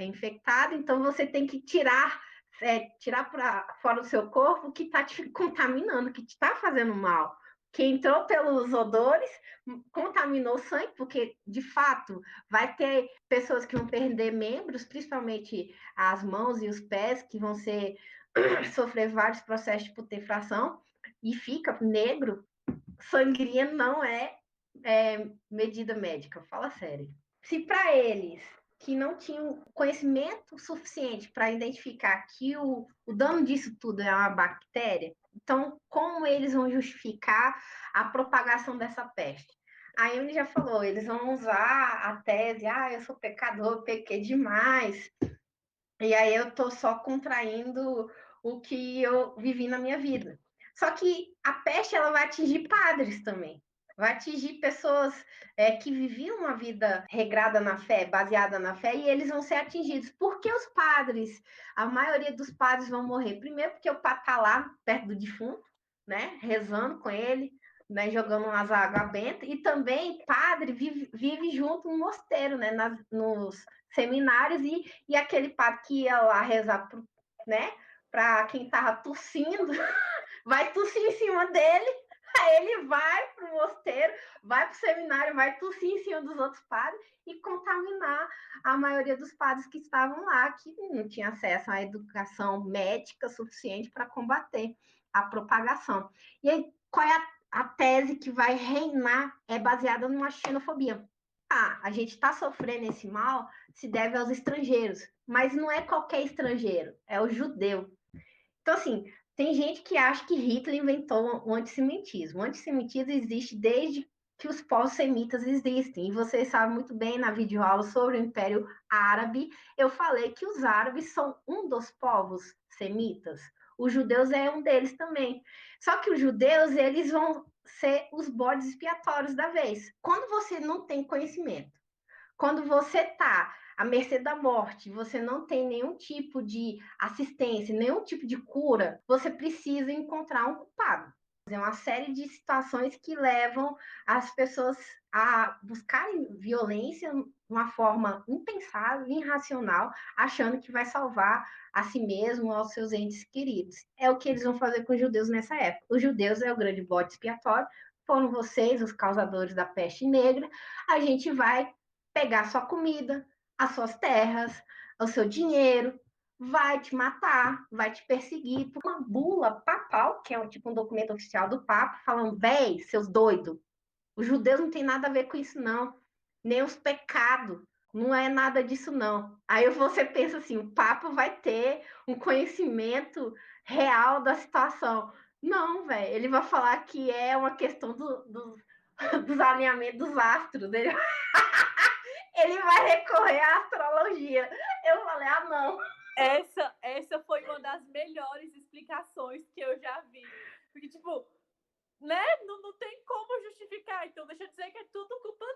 infectado, então você tem que tirar para fora do seu corpo o que está te contaminando, o que te está fazendo mal. Que entrou pelos odores, contaminou o sangue, porque de fato vai ter pessoas que vão perder membros, principalmente as mãos e os pés, que vão sofrer vários processos de putrefação e fica negro. Sangria não é medida médica, fala sério. Se para eles que não tinham conhecimento suficiente para identificar que o dano disso tudo é uma bactéria, então como eles vão justificar a propagação dessa peste? A Emily já falou, eles vão usar a tese, eu sou pecador, pequei demais, e aí eu estou só contraindo o que eu vivi na minha vida. Só que a peste ela vai atingir padres também. Vai atingir pessoas que viviam uma vida regrada na fé, baseada na fé, e eles vão ser atingidos. Por que os padres? A maioria dos padres vão morrer. Primeiro, porque o padre está lá perto do defunto, né? Rezando com ele, né? Jogando umas águas bentas. E também, padre vive junto no mosteiro, né? Nos seminários, e aquele padre que ia lá rezar, né? Para quem estava tossindo, vai tossir em cima dele. Aí ele vai para o mosteiro, vai para o seminário, vai tossir em cima dos outros padres e contaminar a maioria dos padres que estavam lá, que não tinha acesso à educação médica suficiente para combater a propagação. E aí, qual é a tese que vai reinar? É baseada numa xenofobia. A gente está sofrendo esse mal se deve aos estrangeiros, mas não é qualquer estrangeiro, é o judeu. Então, assim, tem gente que acha que Hitler inventou o antissemitismo. O antissemitismo existe desde que os povos semitas existem. E vocês sabem muito bem, na videoaula sobre o Império Árabe, eu falei que os árabes são um dos povos semitas. Os judeus é um deles também. Só que os judeus, eles vão ser os bodes expiatórios da vez. Quando você não tem conhecimento, quando você está à mercê da morte, você não tem nenhum tipo de assistência, nenhum tipo de cura, você precisa encontrar um culpado. É uma série de situações que levam as pessoas a buscarem violência de uma forma impensável, irracional, achando que vai salvar a si mesmo, aos seus entes queridos. É o que eles vão fazer com os judeus nessa época. Os judeus é o grande bode expiatório, foram vocês os causadores da peste negra, a gente vai pegar sua comida, as suas terras, o seu dinheiro, vai te matar, vai te perseguir por uma bula papal, que é tipo um documento oficial do Papa, falando, véi, seus doidos, os judeus não tem nada a ver com isso, não. Nem os pecados Não é nada disso, não. Aí você pensa assim, o Papa vai ter um conhecimento real da situação. Não, velho, ele vai falar que é uma questão dos alinhamentos dos astros. Ele vai recorrer à astrologia. Eu falei, ah, não. Essa foi uma das melhores explicações que eu já vi. Porque, tipo, né? Não tem como justificar. Então, deixa eu dizer que é tudo culpa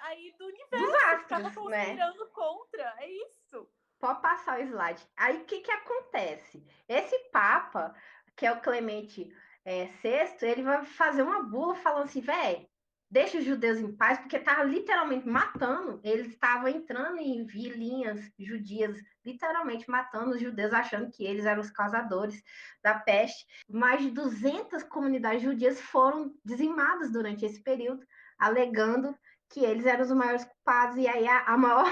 aí do Dos universo que tava astros, né? conspirando contra. É isso. Pode passar o slide. Aí o que acontece? Esse Papa, que é o Clemente VI, ele vai fazer uma bula falando assim, velho, deixa os judeus em paz, porque estava literalmente matando. Eles estavam entrando em vilinhas judias, literalmente matando os judeus, achando que eles eram os causadores da peste. Mais de 200 comunidades judias foram dizimadas durante esse período, alegando que eles eram os maiores culpados. E aí a maior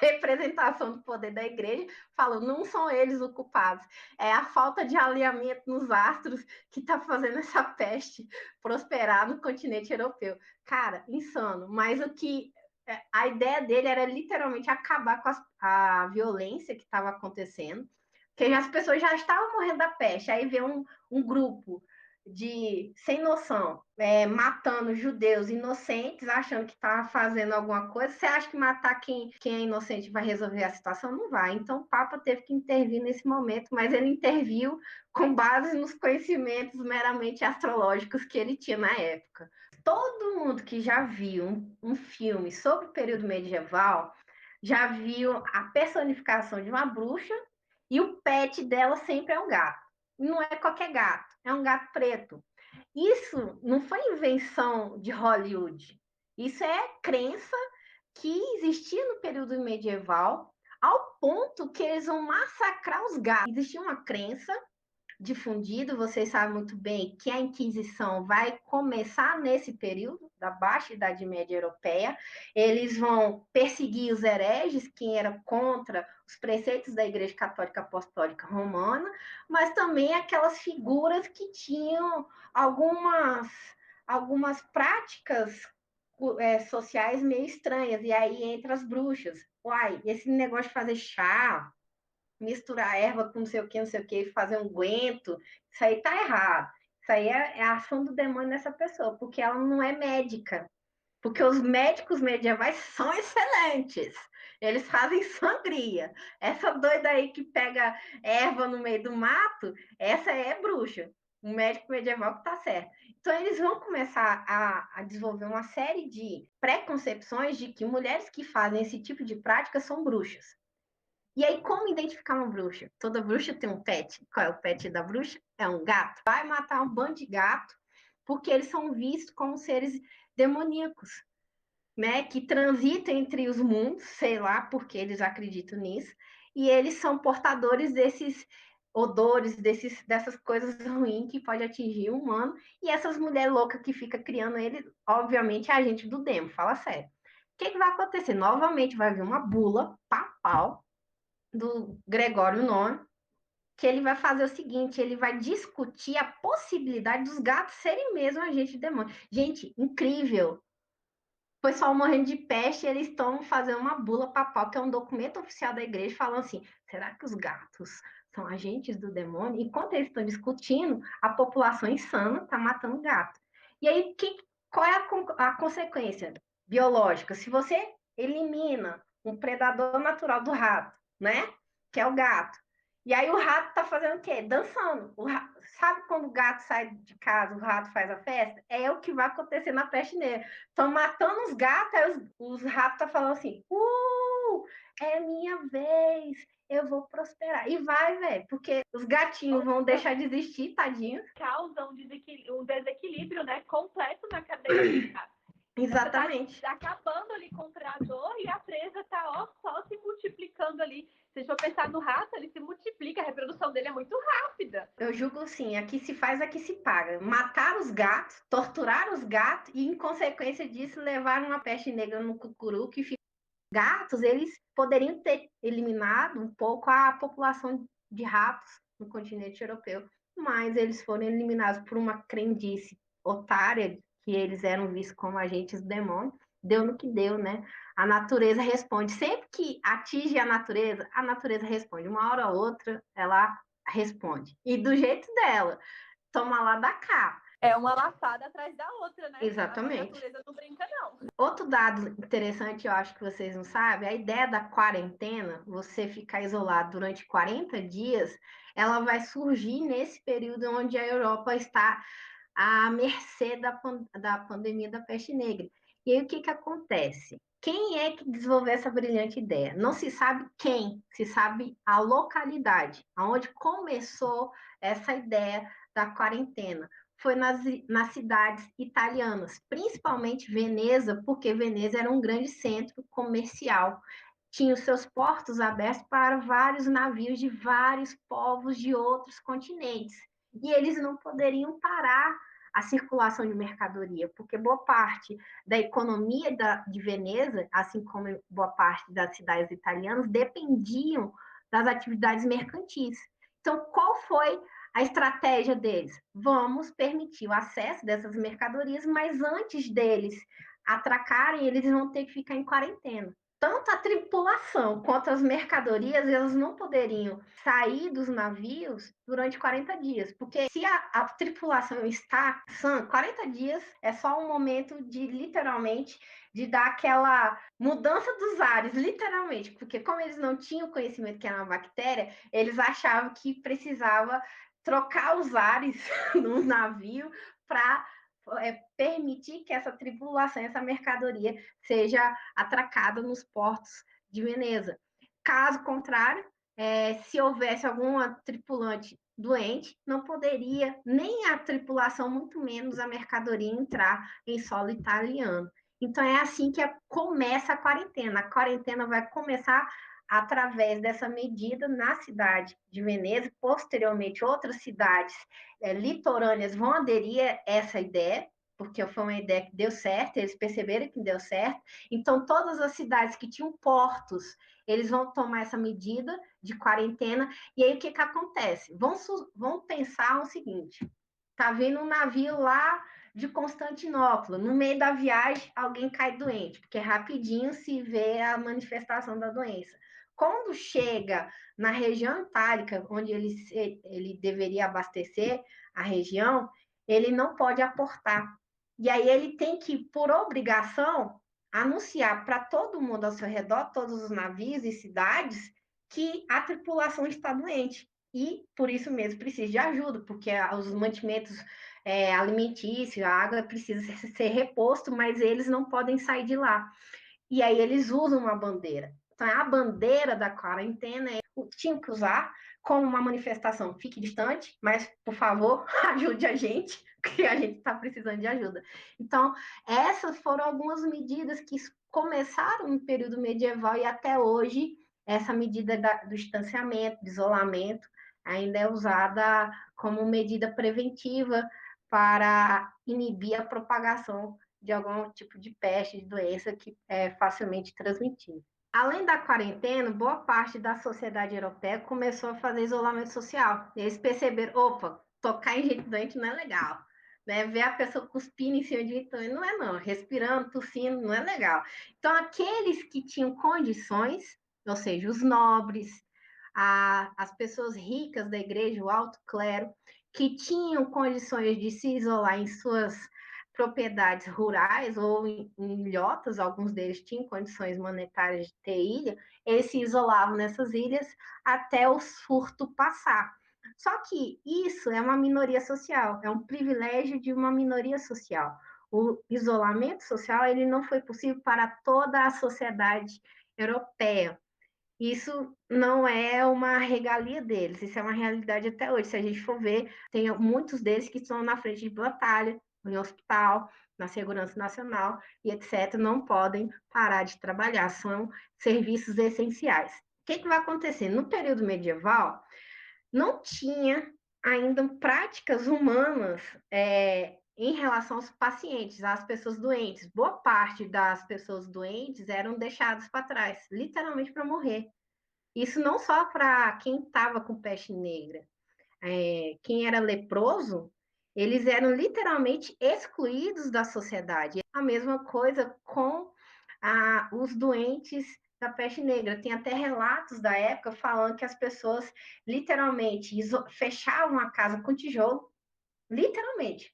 representação do poder da igreja, falou, não são eles os culpados, é a falta de alinhamento nos astros que está fazendo essa peste prosperar no continente europeu. Cara, insano, mas o que a ideia dele era literalmente acabar com a violência que estava acontecendo, porque as pessoas já estavam morrendo da peste, aí vê um grupo de sem noção, matando judeus inocentes, achando que está fazendo alguma coisa. Você acha que matar quem é inocente vai resolver a situação? Não vai. Então, o Papa teve que intervir nesse momento, mas ele interviu com base nos conhecimentos meramente astrológicos que ele tinha na época. Todo mundo que já viu um filme sobre o período medieval já viu a personificação de uma bruxa e o pet dela sempre é um gato. Não é qualquer gato, é um gato preto. Isso não foi invenção de Hollywood. Isso é crença que existia no período medieval, ao ponto que eles vão massacrar os gatos. Existia uma crença difundido, vocês sabem muito bem que a Inquisição vai começar nesse período da Baixa Idade Média Europeia. Eles vão perseguir os hereges, quem era contra os preceitos da Igreja Católica Apostólica Romana, mas também aquelas figuras que tinham algumas práticas sociais meio estranhas. E aí entra as bruxas. Uai, esse negócio de fazer chá, misturar erva com não sei o que, fazer um guento, isso aí tá errado. Isso aí é a ação do demônio nessa pessoa, porque ela não é médica. Porque os médicos medievais são excelentes. Eles fazem sangria. Essa doida aí que pega erva no meio do mato, essa é bruxa. Um médico medieval que tá certo. Então, eles vão começar a desenvolver uma série de preconcepções de que mulheres que fazem esse tipo de prática são bruxas. E aí, como identificar uma bruxa? Toda bruxa tem um pet. Qual é o pet da bruxa? É um gato. Vai matar um bando de gato, porque eles são vistos como seres demoníacos, né? Que transitam entre os mundos, sei lá porque eles acreditam nisso, e eles são portadores desses odores, dessas coisas ruins que pode atingir o humano. E essas mulheres loucas que ficam criando ele, obviamente, é agente do demo, fala sério. O que vai acontecer? Novamente vai vir uma bula papal do Gregório IX, que ele vai fazer o seguinte, ele vai discutir a possibilidade dos gatos serem mesmo agentes de demônio. Gente, incrível! O pessoal morrendo de peste, eles estão fazendo uma bula papal, que é um documento oficial da igreja, falando assim, será que os gatos são agentes do demônio? Enquanto eles estão discutindo, a população insana está matando gato. E aí, qual é a consequência biológica? Se você elimina um predador natural do rato, né? Que é o gato. E aí o rato tá fazendo o quê? Dançando. Sabe quando o gato sai de casa, o rato faz a festa? É o que vai acontecer na peste negra. Estão matando os gatos, aí os ratos estão falando assim: é minha vez, eu vou prosperar. E vai, velho, porque os gatinhos vão deixar de existir, tadinhos. Causa um desequilíbrio, né, completo na cadeia alimentar. Exatamente. Você tá acabando ali com o predador e a presa tá ó, só se multiplicando ali. Se a gente for pensar no rato, ele se multiplica, a reprodução dele é muito rápida. Eu julgo assim, aqui se faz, aqui se paga. Matar os gatos, torturar os gatos e, em consequência disso, levar uma peste negra no cucuru que fica. Gatos, eles poderiam ter eliminado um pouco a população de ratos no continente europeu, mas eles foram eliminados por uma crendice otária que eles eram vistos como agentes do demônio. deu no que deu, né? A natureza responde. Sempre que atinge a natureza responde. Uma hora ou outra, ela responde. E do jeito dela, toma lá da cá. É uma lapada atrás da outra, né? Exatamente. A natureza não brinca, não. Outro dado interessante, eu acho que vocês não sabem, a ideia da quarentena, você ficar isolado durante 40 dias, ela vai surgir nesse período onde a Europa está à mercê da pandemia da peste negra. E aí o que acontece? Quem é que desenvolveu essa brilhante ideia? Não se sabe quem, se sabe a localidade, aonde começou essa ideia da quarentena. Foi nas cidades italianas, principalmente Veneza, porque Veneza era um grande centro comercial. Tinha os seus portos abertos para vários navios de vários povos de outros continentes. E eles não poderiam parar a circulação de mercadoria, porque boa parte da economia de Veneza, assim como boa parte das cidades italianas, dependiam das atividades mercantis. Então, qual foi a estratégia deles? Vamos permitir o acesso dessas mercadorias, mas antes deles atracarem, eles vão ter que ficar em quarentena. Tanto a tripulação quanto as mercadorias, elas não poderiam sair dos navios durante 40 dias, porque se a tripulação está sã, 40 dias é só um momento de, literalmente, de dar aquela mudança dos ares, literalmente, porque como eles não tinham conhecimento que era uma bactéria, eles achavam que precisava trocar os ares no navio para permitir que essa tripulação, essa mercadoria seja atracada nos portos de Veneza. Caso contrário, se houvesse alguma tripulante doente, não poderia nem a tripulação, muito menos a mercadoria entrar em solo italiano. Então é assim que começa a quarentena. A quarentena vai começar através dessa medida na cidade de Veneza, posteriormente outras cidades litorâneas vão aderir a essa ideia, porque foi uma ideia que deu certo, eles perceberam que deu certo. Então, todas as cidades que tinham portos, eles vão tomar essa medida de quarentena. E aí, o que acontece? Vão pensar o seguinte: tá vindo um navio lá de Constantinopla, no meio da viagem, alguém cai doente, porque rapidinho se vê a manifestação da doença. Quando chega na região itálica, onde ele deveria abastecer a região, ele não pode aportar. E aí ele tem que, por obrigação, anunciar para todo mundo ao seu redor, todos os navios e cidades, que a tripulação está doente. E por isso mesmo precisa de ajuda, porque os mantimentos alimentícios, a água precisa ser reposto, mas eles não podem sair de lá. E aí eles usam uma bandeira. Então, a bandeira da quarentena tinha que usar como uma manifestação. Fique distante, mas, por favor, ajude a gente, porque a gente está precisando de ajuda. Então, essas foram algumas medidas que começaram no período medieval e até hoje, essa medida do distanciamento, do isolamento, ainda é usada como medida preventiva para inibir a propagação de algum tipo de peste, de doença que é facilmente transmitível. Além da quarentena, boa parte da sociedade europeia começou a fazer isolamento social. Eles perceberam, opa, tocar em gente doente não é legal. Né? Ver a pessoa cuspindo em cima de gente doente não é não. Respirando, tossindo, não é legal. Então, aqueles que tinham condições, ou seja, os nobres, as pessoas ricas da igreja, o alto clero, que tinham condições de se isolar em suas propriedades rurais ou em ilhotas, alguns deles tinham condições monetárias de ter ilha, eles se isolavam nessas ilhas até o surto passar. Só que isso é uma minoria social, é um privilégio de uma minoria social. O isolamento social ele não foi possível para toda a sociedade europeia. Isso não é uma regalia deles, isso é uma realidade até hoje. Se a gente for ver, tem muitos deles que estão na frente de batalha, em hospital, na segurança nacional e etc., não podem parar de trabalhar, são serviços essenciais. O que vai acontecer? No período medieval, não tinha ainda práticas humanas em relação aos pacientes, às pessoas doentes. Boa parte das pessoas doentes eram deixadas para trás, literalmente para morrer. Isso não só para quem estava com peste negra. Quem era leproso, eles eram literalmente excluídos da sociedade. A mesma coisa com os doentes da peste negra. Tem até relatos da época falando que as pessoas literalmente fechavam a casa com tijolo, literalmente,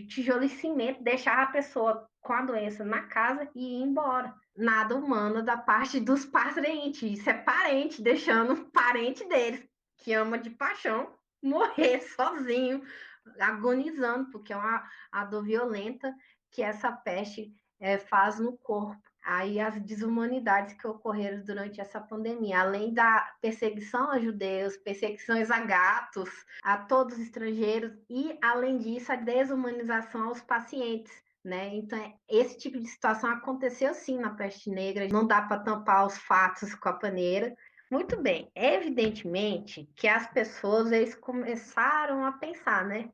tijolo e cimento, deixava a pessoa com a doença na casa e ir embora. Nada humano da parte dos parentes. Isso é parente, deixando parente deles, que ama de paixão, morrer sozinho, agonizando, porque é a dor violenta que essa peste faz no corpo. Aí as desumanidades que ocorreram durante essa pandemia, além da perseguição a judeus, perseguições a gatos, a todos os estrangeiros, e além disso, a desumanização aos pacientes. Né? Então, esse tipo de situação aconteceu sim na peste negra, não dá para tampar os fatos com a paneira. Muito bem, evidentemente que as pessoas eles começaram a pensar, né?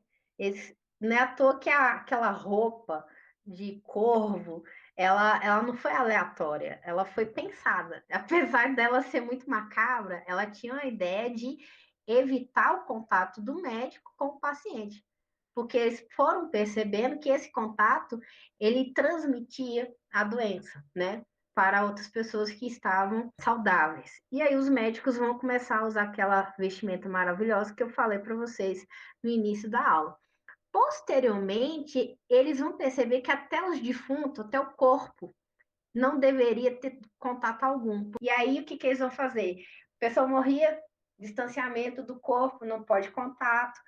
Não é à toa que aquela roupa de corvo, ela não foi aleatória, ela foi pensada. Apesar dela ser muito macabra, ela tinha a ideia de evitar o contato do médico com o paciente, porque eles foram percebendo que esse contato ele transmitia a doença, né? Para outras pessoas que estavam saudáveis. E aí os médicos vão começar a usar aquela vestimenta maravilhosa que eu falei para vocês no início da aula. Posteriormente, eles vão perceber que até os defuntos, até o corpo, não deveria ter contato algum. E aí, o que, que eles vão fazer? A pessoa morria, distanciamento do corpo, não pode contato,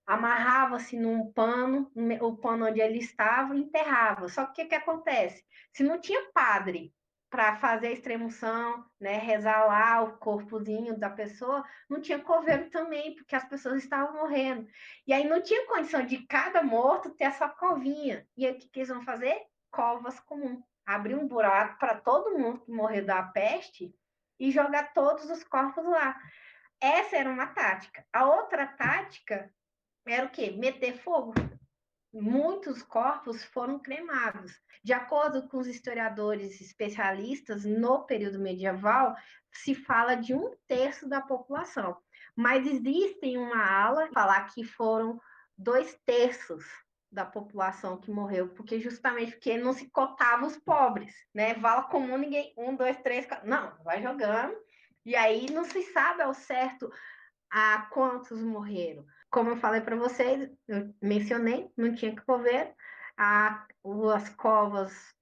amarrava-se num pano, o pano onde ele estava, e enterrava. Só que o que, que acontece? Se não tinha padre para fazer a extremunção, né, rezar lá o corpozinho da pessoa, não tinha coveiro também, porque as pessoas estavam morrendo. E aí não tinha condição de cada morto ter a sua covinha. E aí o que, que eles vão fazer? Covas comuns. Abrir um buraco para todo mundo que morreu da peste e jogar todos os corpos lá. Essa era uma tática. A outra tática era o quê? Meter fogo. Muitos corpos foram cremados. De acordo com os historiadores especialistas, no período medieval, se fala de 1/3 da população. Mas existe uma ala que fala que foram 2/3 da população que morreu, porque justamente porque não se cotava os pobres, né? Vala comum, ninguém, 1, 2, 3, 4, não, vai jogando, e aí não se sabe ao certo a quantos morreram. Como eu falei para vocês, eu mencionei, não tinha que cover, as covas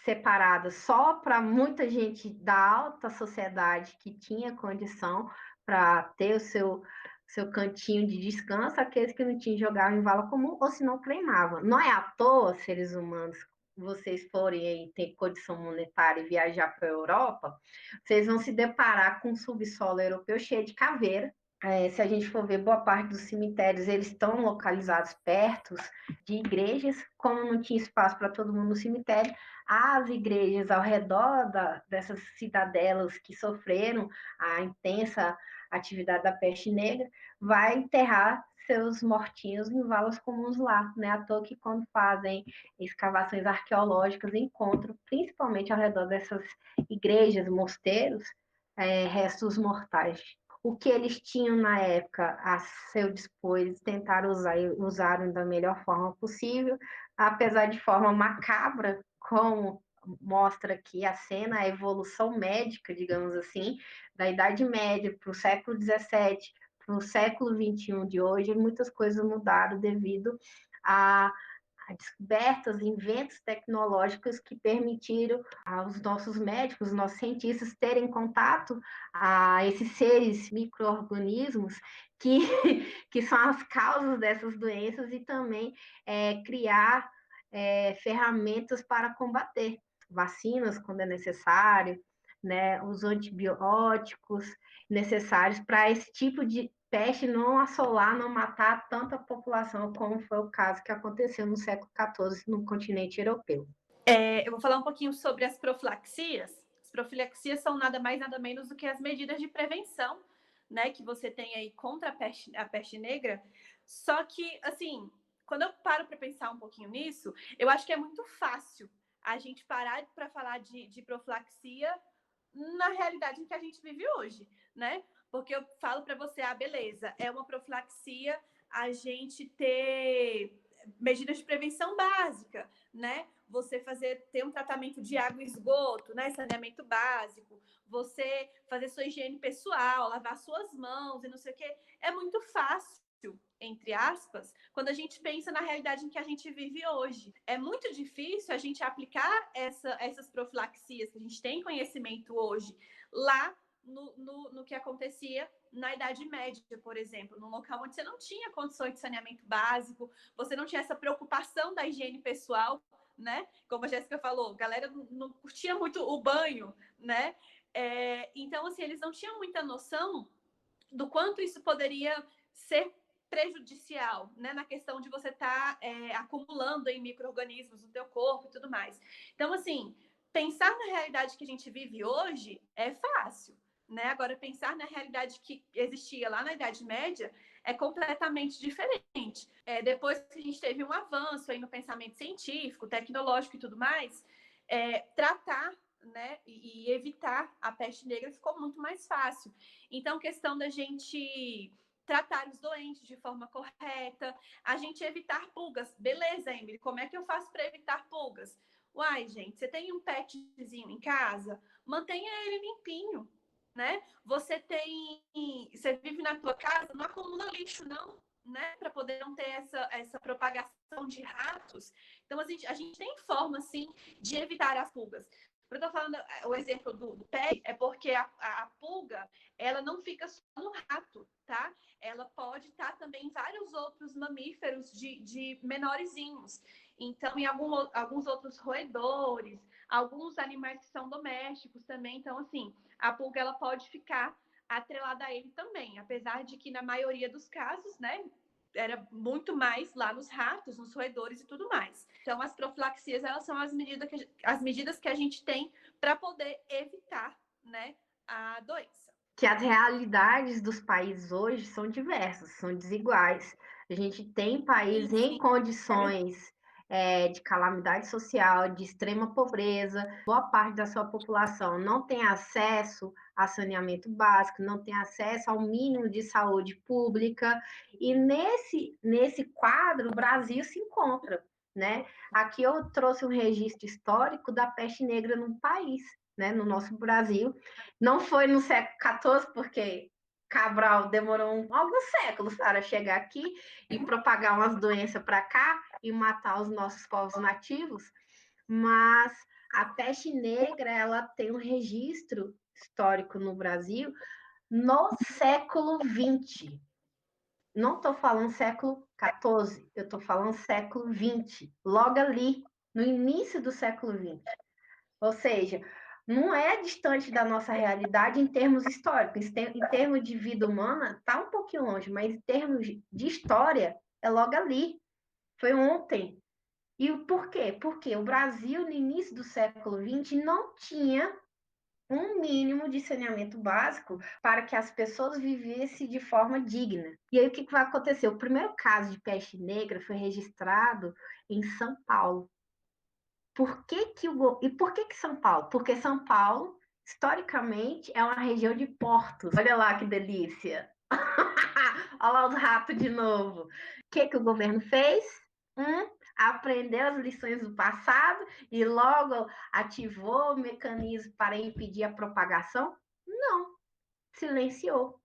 separadas só para muita gente da alta sociedade que tinha condição para ter o seu cantinho de descanso, aqueles que não tinham jogavam em vala comum ou se não cremavam. Não é à toa, seres humanos, vocês forem aí ter condição monetária e viajar para a Europa, vocês vão se deparar com um subsolo europeu cheio de caveira. Se a gente for ver, boa parte dos cemitérios, eles estão localizados perto de igrejas, como não tinha espaço para todo mundo no cemitério, as igrejas ao redor dessas cidadelas que sofreram a intensa atividade da peste negra, vai enterrar seus mortinhos em valas comuns lá, né? À toa que quando fazem escavações arqueológicas, encontram, principalmente ao redor dessas igrejas, mosteiros, restos mortais. O que eles tinham na época a seu dispor, eles tentaram usar e usaram da melhor forma possível, apesar de forma macabra, como mostra aqui a cena, a evolução médica, digamos assim, da Idade Média para o século XVII, para o século XXI de hoje, muitas coisas mudaram devido a descobertas, inventos tecnológicos que permitiram aos nossos médicos, aos nossos cientistas terem contato a esses seres micro-organismos que, que são as causas dessas doenças e também criar ferramentas para combater vacinas quando é necessário, né, os antibióticos necessários para esse tipo de peste não assolar, não matar tanta população como foi o caso que aconteceu no século XIV no continente europeu. Eu vou falar um pouquinho sobre as profilaxias. As profilaxias são nada mais, nada menos do que as medidas de prevenção, né, que você tem aí contra a peste negra. Só que, assim, quando eu paro para pensar um pouquinho nisso, eu acho que é muito fácil a gente parar para falar de profilaxia na realidade em que a gente vive hoje, né? Porque eu falo para você, beleza, é uma profilaxia a gente ter medidas de prevenção básica, né? Você ter um tratamento de água e esgoto, né? Saneamento básico, você fazer sua higiene pessoal, lavar suas mãos e não sei o quê. É muito fácil, entre aspas, quando a gente pensa na realidade em que a gente vive hoje. É muito difícil a gente aplicar essas profilaxias que a gente tem conhecimento hoje lá no que acontecia na Idade Média, por exemplo, num local onde você não tinha condições de saneamento básico, você não tinha essa preocupação da higiene pessoal, né? Como a Jéssica falou, a galera não curtia muito o banho, né? Então, assim, eles não tinham muita noção do quanto isso poderia ser prejudicial, né, na questão de você estar acumulando em micro-organismos no teu corpo e tudo mais. Então, assim, pensar na realidade que a gente vive hoje é fácil, né? Agora, pensar na realidade que existia lá na Idade Média é completamente diferente. Depois que a gente teve um avanço aí no pensamento científico, tecnológico e tudo mais, tratar, né, e evitar a peste negra ficou muito mais fácil. Então, questão da gente tratar os doentes de forma correta, a gente evitar pulgas. Beleza, Emily, como é que eu faço para evitar pulgas? Uai, gente, você tem um petzinho em casa? Mantenha ele limpinho, né? Você vive na tua casa, não acumula lixo, não, né? Para poder não ter essa propagação de ratos. Então, a gente tem forma, sim, de evitar as pulgas. Eu estou falando o exemplo do pé, é porque a pulga, ela não fica só no rato, tá? Ela pode estar também em vários outros mamíferos de menorzinhos. Então, em alguns outros roedores, alguns animais que são domésticos também. Então, assim, a pulga, ela pode ficar atrelada a ele também, apesar de que na maioria dos casos, né, era muito mais lá nos ratos, nos roedores e tudo mais. Então, as profilaxias, elas são as medidas que a gente tem para poder evitar, né, a doença. Que as realidades dos países hoje são diversas, são desiguais. A gente tem países em condições de calamidade social, de extrema pobreza, boa parte da sua população não tem acesso a saneamento básico, não tem acesso ao mínimo de saúde pública, e nesse quadro o Brasil se encontra, né? Aqui eu trouxe um registro histórico da peste negra no país, né, no nosso Brasil. Não foi no século XIV, porque Cabral demorou alguns séculos para chegar aqui e propagar umas doenças para cá e matar os nossos povos nativos, mas a peste negra, ela tem um registro histórico no Brasil no século XX. Não estou falando século XIV, eu estou falando século XX, logo ali, no início do século XX. Ou seja, não é distante da nossa realidade em termos históricos. Em termos de vida humana, está um pouquinho longe, mas em termos de história, é logo ali. Foi ontem. E por quê? Porque o Brasil, no início do século XX, não tinha um mínimo de saneamento básico para que as pessoas vivessem de forma digna. E aí, o que vai acontecer? O primeiro caso de peste negra foi registrado em São Paulo. E por que São Paulo? Porque São Paulo, historicamente, é uma região de portos. Olha lá que delícia. Olha lá os ratos de novo. O que o governo fez? Aprendeu as lições do passado e logo ativou o mecanismo para impedir a propagação? Não. Silenciou.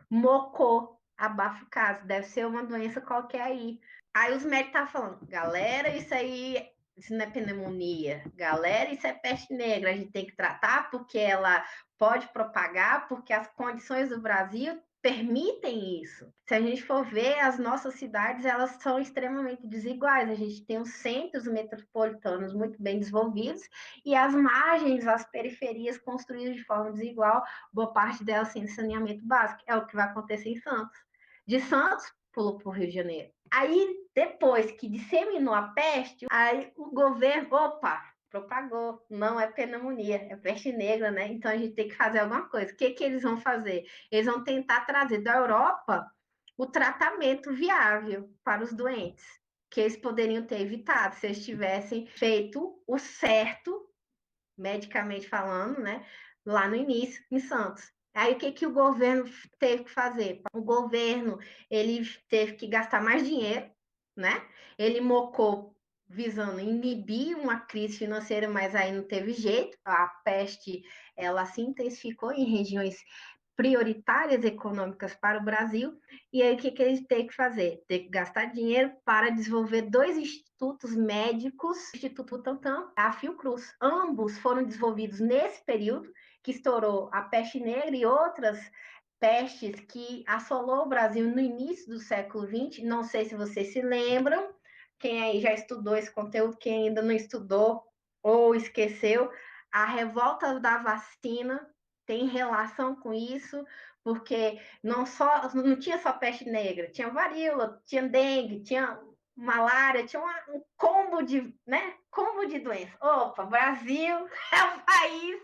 Mocou. Abafa o caso. Deve ser uma doença qualquer aí. Aí os médicos estavam falando, galera, isso não é pneumonia. Galera, isso é peste negra. A gente tem que tratar porque ela pode propagar, porque as condições do Brasil permitem isso. Se a gente for ver, as nossas cidades, elas são extremamente desiguais. A gente tem os centros metropolitanos muito bem desenvolvidos e as margens, as periferias construídas de forma desigual, boa parte delas sem saneamento básico. É o que vai acontecer em Santos. De Santos, pulou para o Rio de Janeiro. Aí, depois que disseminou a peste, aí o governo, propagou, não é pneumonia, é peste negra, né? Então a gente tem que fazer alguma coisa. O que eles vão fazer? Eles vão tentar trazer da Europa o tratamento viável para os doentes, que eles poderiam ter evitado se eles tivessem feito o certo, medicamente falando, né? Lá no início, em Santos. Aí o que o governo teve que fazer? O governo ele teve que gastar mais dinheiro, né? Ele mocou visando inibir uma crise financeira, mas aí não teve jeito. A peste, ela se intensificou em regiões prioritárias econômicas para o Brasil, e aí o que eles têm que fazer? Tem que gastar dinheiro para desenvolver dois institutos médicos, o Instituto Butantan e a Fiocruz. Ambos foram desenvolvidos nesse período que estourou a peste negra e outras pestes que assolou o Brasil no início do século XX. Não sei se vocês se lembram, quem aí já estudou esse conteúdo, quem ainda não estudou ou esqueceu, a revolta da vacina tem relação com isso, porque não tinha só peste negra, tinha varíola, tinha dengue, tinha malária, tinha um combo de, né, combo de doenças. Opa, Brasil é um país,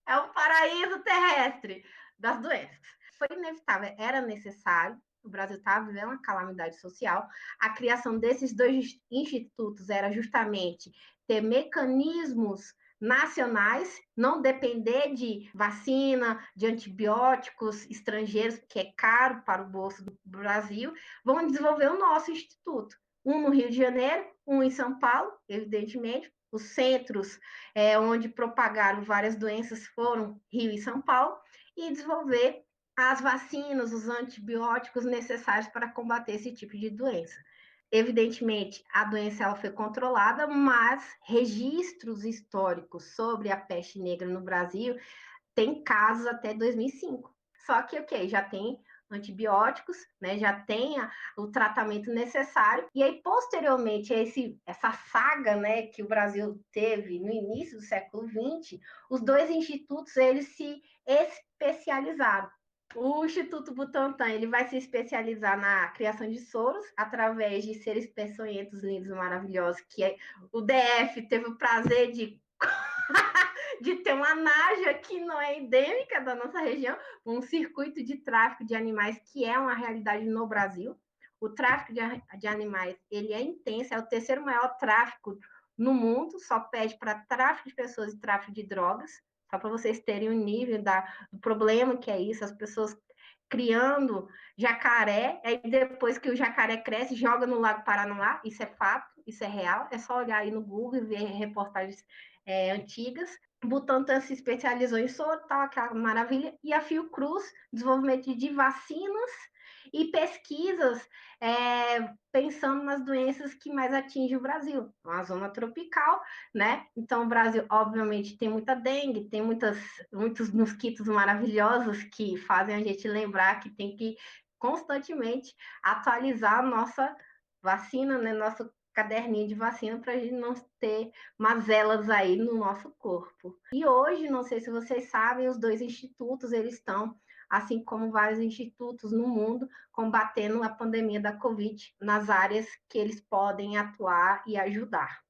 é um paraíso terrestre das doenças. Foi inevitável, era necessário, o Brasil estava vivendo uma calamidade social, a criação desses dois institutos era justamente ter mecanismos nacionais, não depender de vacina, de antibióticos estrangeiros, que é caro para o bolso do Brasil, vão desenvolver o nosso instituto. Um no Rio de Janeiro, um em São Paulo, evidentemente. Os centros onde propagaram várias doenças foram Rio e São Paulo, e desenvolver as vacinas, os antibióticos necessários para combater esse tipo de doença. Evidentemente, a doença ela foi controlada, mas registros históricos sobre a peste negra no Brasil tem casos até 2005. Só que, ok, já tem antibióticos, né, já tem o tratamento necessário, e aí, posteriormente, essa saga, né, que o Brasil teve no início do século XX, os dois institutos, eles se especializaram. O Instituto Butantan ele vai se especializar na criação de soros através de seres peçonhentos lindos e maravilhosos, que o DF teve o prazer de ter uma naja que não é endêmica da nossa região, um circuito de tráfico de animais que é uma realidade no Brasil. O tráfico de animais ele é intenso, é o terceiro maior tráfico no mundo, só pede para tráfico de pessoas e tráfico de drogas. Só para vocês terem o nível do problema que é isso, as pessoas criando jacaré, aí depois que o jacaré cresce, joga no Lago Paranoá, isso é fato, isso é real, é só olhar aí no Google e ver reportagens antigas. Butantan se especializou em soro, tal, aquela maravilha, e a Fiocruz, desenvolvimento de vacinas e pesquisas pensando nas doenças que mais atingem o Brasil, uma zona tropical, né? Então, o Brasil, obviamente, tem muita dengue, tem muitos mosquitos maravilhosos que fazem a gente lembrar que tem que constantemente atualizar a nossa vacina, né? Nosso caderninho de vacina para a gente não ter mazelas aí no nosso corpo. E hoje, não sei se vocês sabem, os dois institutos, eles estão, assim como vários institutos no mundo, combatendo a pandemia da Covid nas áreas que eles podem atuar e ajudar.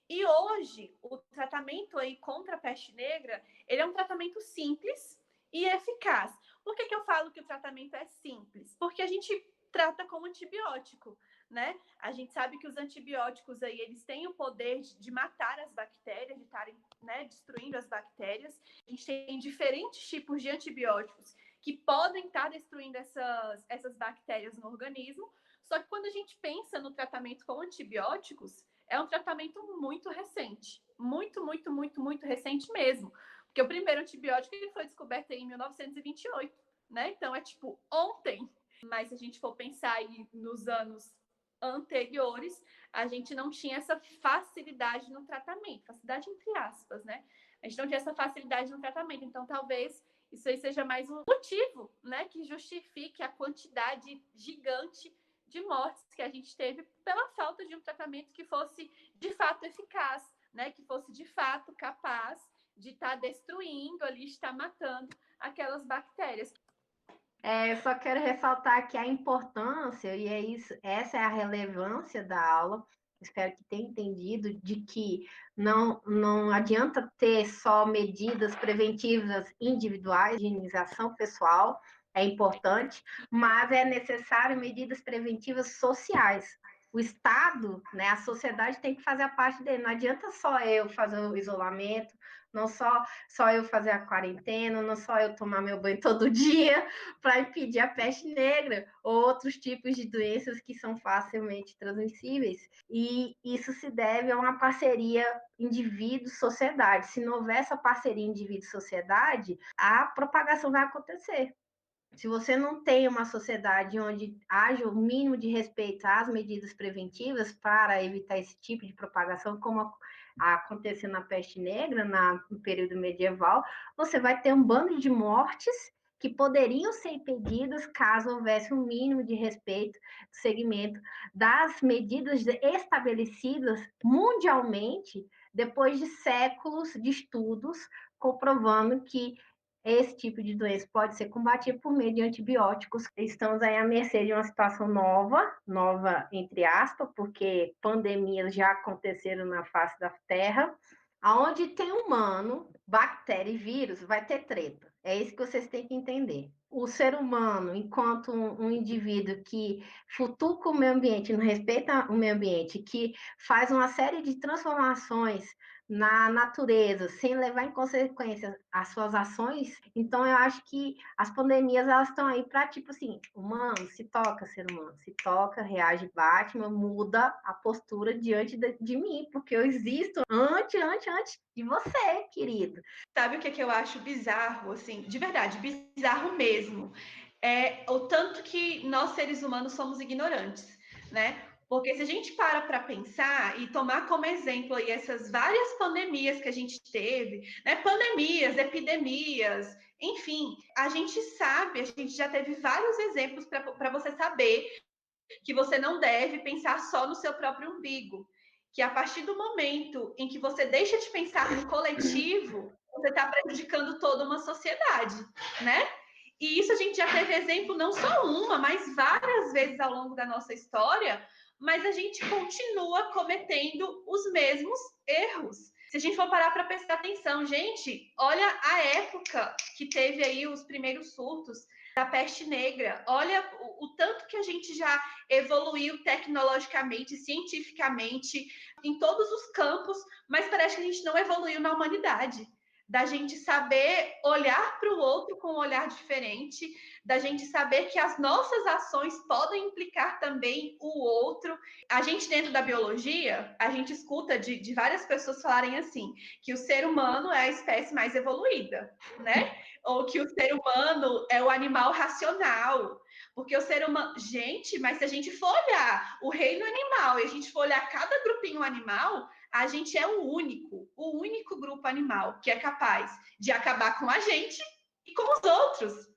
E hoje, o tratamento aí contra a peste negra, ele é um tratamento simples e eficaz. Por que eu falo que o tratamento é simples? Porque a gente trata com antibiótico, né? A gente sabe que os antibióticos aí, eles têm o poder de matar as bactérias, de estarem, né, destruindo as bactérias. A gente tem diferentes tipos de antibióticos que podem estar destruindo essas bactérias no organismo. Só que quando a gente pensa no tratamento com antibióticos, é um tratamento muito recente. Muito recente mesmo. Porque o primeiro antibiótico ele foi descoberto em 1928, né? Então é tipo ontem. Mas se a gente for pensar aí nos anos anteriores, a gente não tinha essa facilidade no tratamento. Facilidade entre aspas, né? A gente não tinha essa facilidade no tratamento. Então talvez isso aí seja mais um motivo, né? Que justifique a quantidade gigante de mortes que a gente teve pela falta de um tratamento que fosse de fato eficaz, né? Que fosse de fato capaz de estar destruindo ali, estar matando aquelas bactérias. Eu só quero ressaltar que a importância, e é isso, essa é a relevância da aula, espero que tenha entendido, de que não adianta ter só medidas preventivas individuais, de higienização pessoal, é importante, mas é necessário medidas preventivas sociais. O Estado, né, a sociedade tem que fazer a parte dele. Não adianta só eu fazer o isolamento, Não só eu fazer a quarentena, não só eu tomar meu banho todo dia para impedir a peste negra ou outros tipos de doenças que são facilmente transmissíveis. E isso se deve a uma parceria indivíduo-sociedade. Se não houver essa parceria indivíduo-sociedade, a propagação vai acontecer. Se você não tem uma sociedade onde haja o mínimo de respeito às medidas preventivas para evitar esse tipo de propagação, como aconteceu na peste negra, no período medieval, você vai ter um bando de mortes que poderiam ser impedidas caso houvesse um mínimo de respeito do segmento das medidas estabelecidas mundialmente depois de séculos de estudos comprovando que esse tipo de doença pode ser combatido por meio de antibióticos. Estamos aí à mercê de uma situação nova entre aspas, porque pandemias já aconteceram na face da Terra. Aonde tem humano, bactéria e vírus, vai ter treta. É isso que vocês têm que entender. O ser humano, enquanto um indivíduo que futuca o meio ambiente, não respeita o meio ambiente, que faz uma série de transformações na natureza, sem levar em consequência as suas ações, então eu acho que as pandemias elas estão aí para tipo assim, humano, se toca, ser humano, se toca, reage Batman, muda a postura diante de mim, porque eu existo antes de você, querido. Sabe o que eu acho bizarro, assim, de verdade, bizarro mesmo? É o tanto que nós seres humanos somos ignorantes, né? Porque se a gente para pensar e tomar como exemplo aí essas várias pandemias que a gente teve, né? Pandemias, epidemias, enfim, a gente sabe, a gente já teve vários exemplos para você saber que você não deve pensar só no seu próprio umbigo. Que a partir do momento em que você deixa de pensar no coletivo, você está prejudicando toda uma sociedade, né? E isso a gente já teve exemplo não só uma, mas várias vezes ao longo da nossa história, mas a gente continua cometendo os mesmos erros. Se a gente for parar para prestar atenção, gente, olha a época que teve aí os primeiros surtos da peste negra. Olha o tanto que a gente já evoluiu tecnologicamente, cientificamente, em todos os campos, mas parece que a gente não evoluiu na humanidade. Da gente saber olhar para o outro com um olhar diferente, da gente saber que as nossas ações podem implicar também o outro. A gente, dentro da biologia, a gente escuta de várias pessoas falarem assim, que o ser humano é a espécie mais evoluída, né? Ou que o ser humano é o animal racional. Porque o ser humano. Gente, mas se a gente for olhar o reino animal e a gente for olhar cada grupinho animal, a gente é o único grupo animal que é capaz de acabar com a gente e com os outros.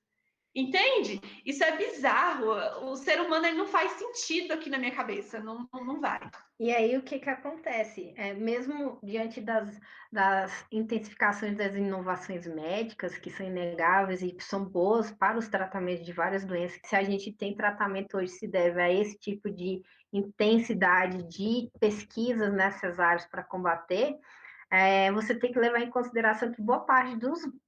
Entende? Isso é bizarro. O ser humano ele não faz sentido aqui na minha cabeça. Não vai. E aí, o que acontece? Mesmo diante das intensificações das inovações médicas, que são inegáveis e são boas para os tratamentos de várias doenças, se a gente tem tratamento hoje, se deve a esse tipo de intensidade de pesquisas nessas áreas para combater, você tem que levar em consideração que boa parte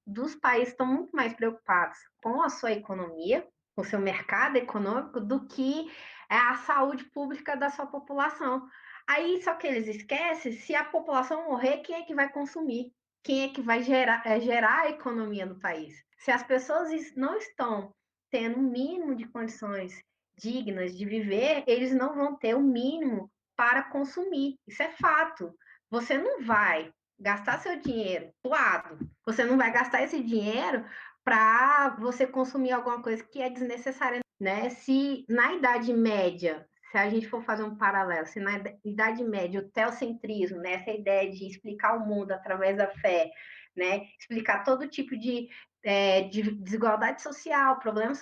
dos países estão muito mais preocupados com a sua economia, com o seu mercado econômico, do que a saúde pública da sua população. Aí, só que eles esquecem, se a população morrer, quem é que vai consumir? Quem é que vai gerar a economia no país? Se as pessoas não estão tendo o mínimo de condições dignas de viver, eles não vão ter o mínimo para consumir. Isso é fato. Você não vai gastar seu dinheiro doado. Você não vai gastar esse dinheiro para você consumir alguma coisa que é desnecessária, né? Se na Idade Média, se a gente for fazer um paralelo, se na Idade Média o teocentrismo, né, essa ideia de explicar o mundo através da fé, né, explicar todo tipo de desigualdade social, problemas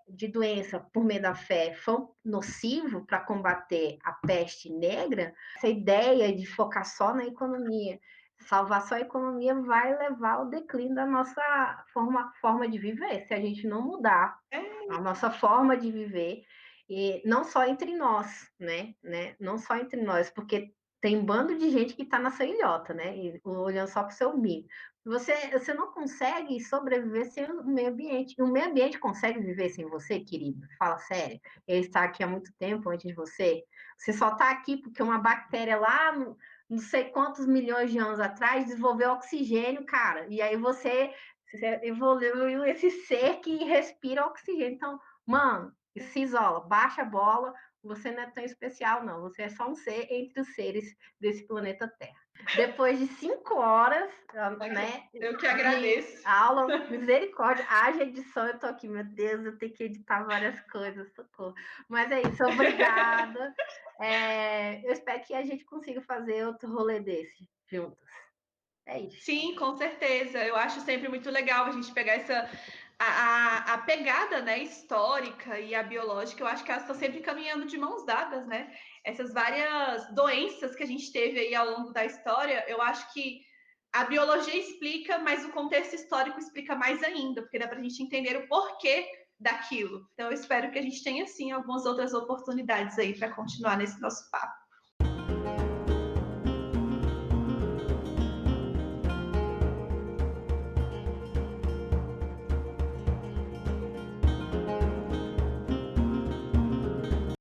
de doença por meio da fé, foi nocivo para combater a peste negra, essa ideia de focar só na economia, salvar só a economia vai levar ao declínio da nossa forma de viver, se a gente não mudar a nossa forma de viver, e não só entre nós, né? Não só entre nós, porque tem um bando de gente que está na sua ilhota, né? E olhando só para o seu umbigo. Você não consegue sobreviver sem o meio ambiente. E o meio ambiente consegue viver sem você, querido? Fala sério. Ele está aqui há muito tempo antes de você. Você só está aqui porque uma bactéria lá não sei quantos milhões de anos atrás, desenvolveu oxigênio, cara. E aí você evoluiu esse ser que respira oxigênio. Então, mano, se isola, baixa a bola. Você não é tão especial, não. Você é só um ser entre os seres desse planeta Terra. Depois de 5 horas, né? Eu que agradeço. Aula, misericórdia, haja edição, eu tô aqui, meu Deus, eu tenho que editar várias coisas, socorro. Mas é isso, obrigada. Eu espero que a gente consiga fazer outro rolê desse juntos. É isso. Sim, com certeza. Eu acho sempre muito legal a gente pegar a pegada, né, histórica e a biológica. Eu acho que elas estão sempre caminhando de mãos dadas, né? Essas várias doenças que a gente teve aí ao longo da história, eu acho que a biologia explica, mas o contexto histórico explica mais ainda, porque dá para a gente entender o porquê daquilo. Então, eu espero que a gente tenha, sim, algumas outras oportunidades aí para continuar nesse nosso papo.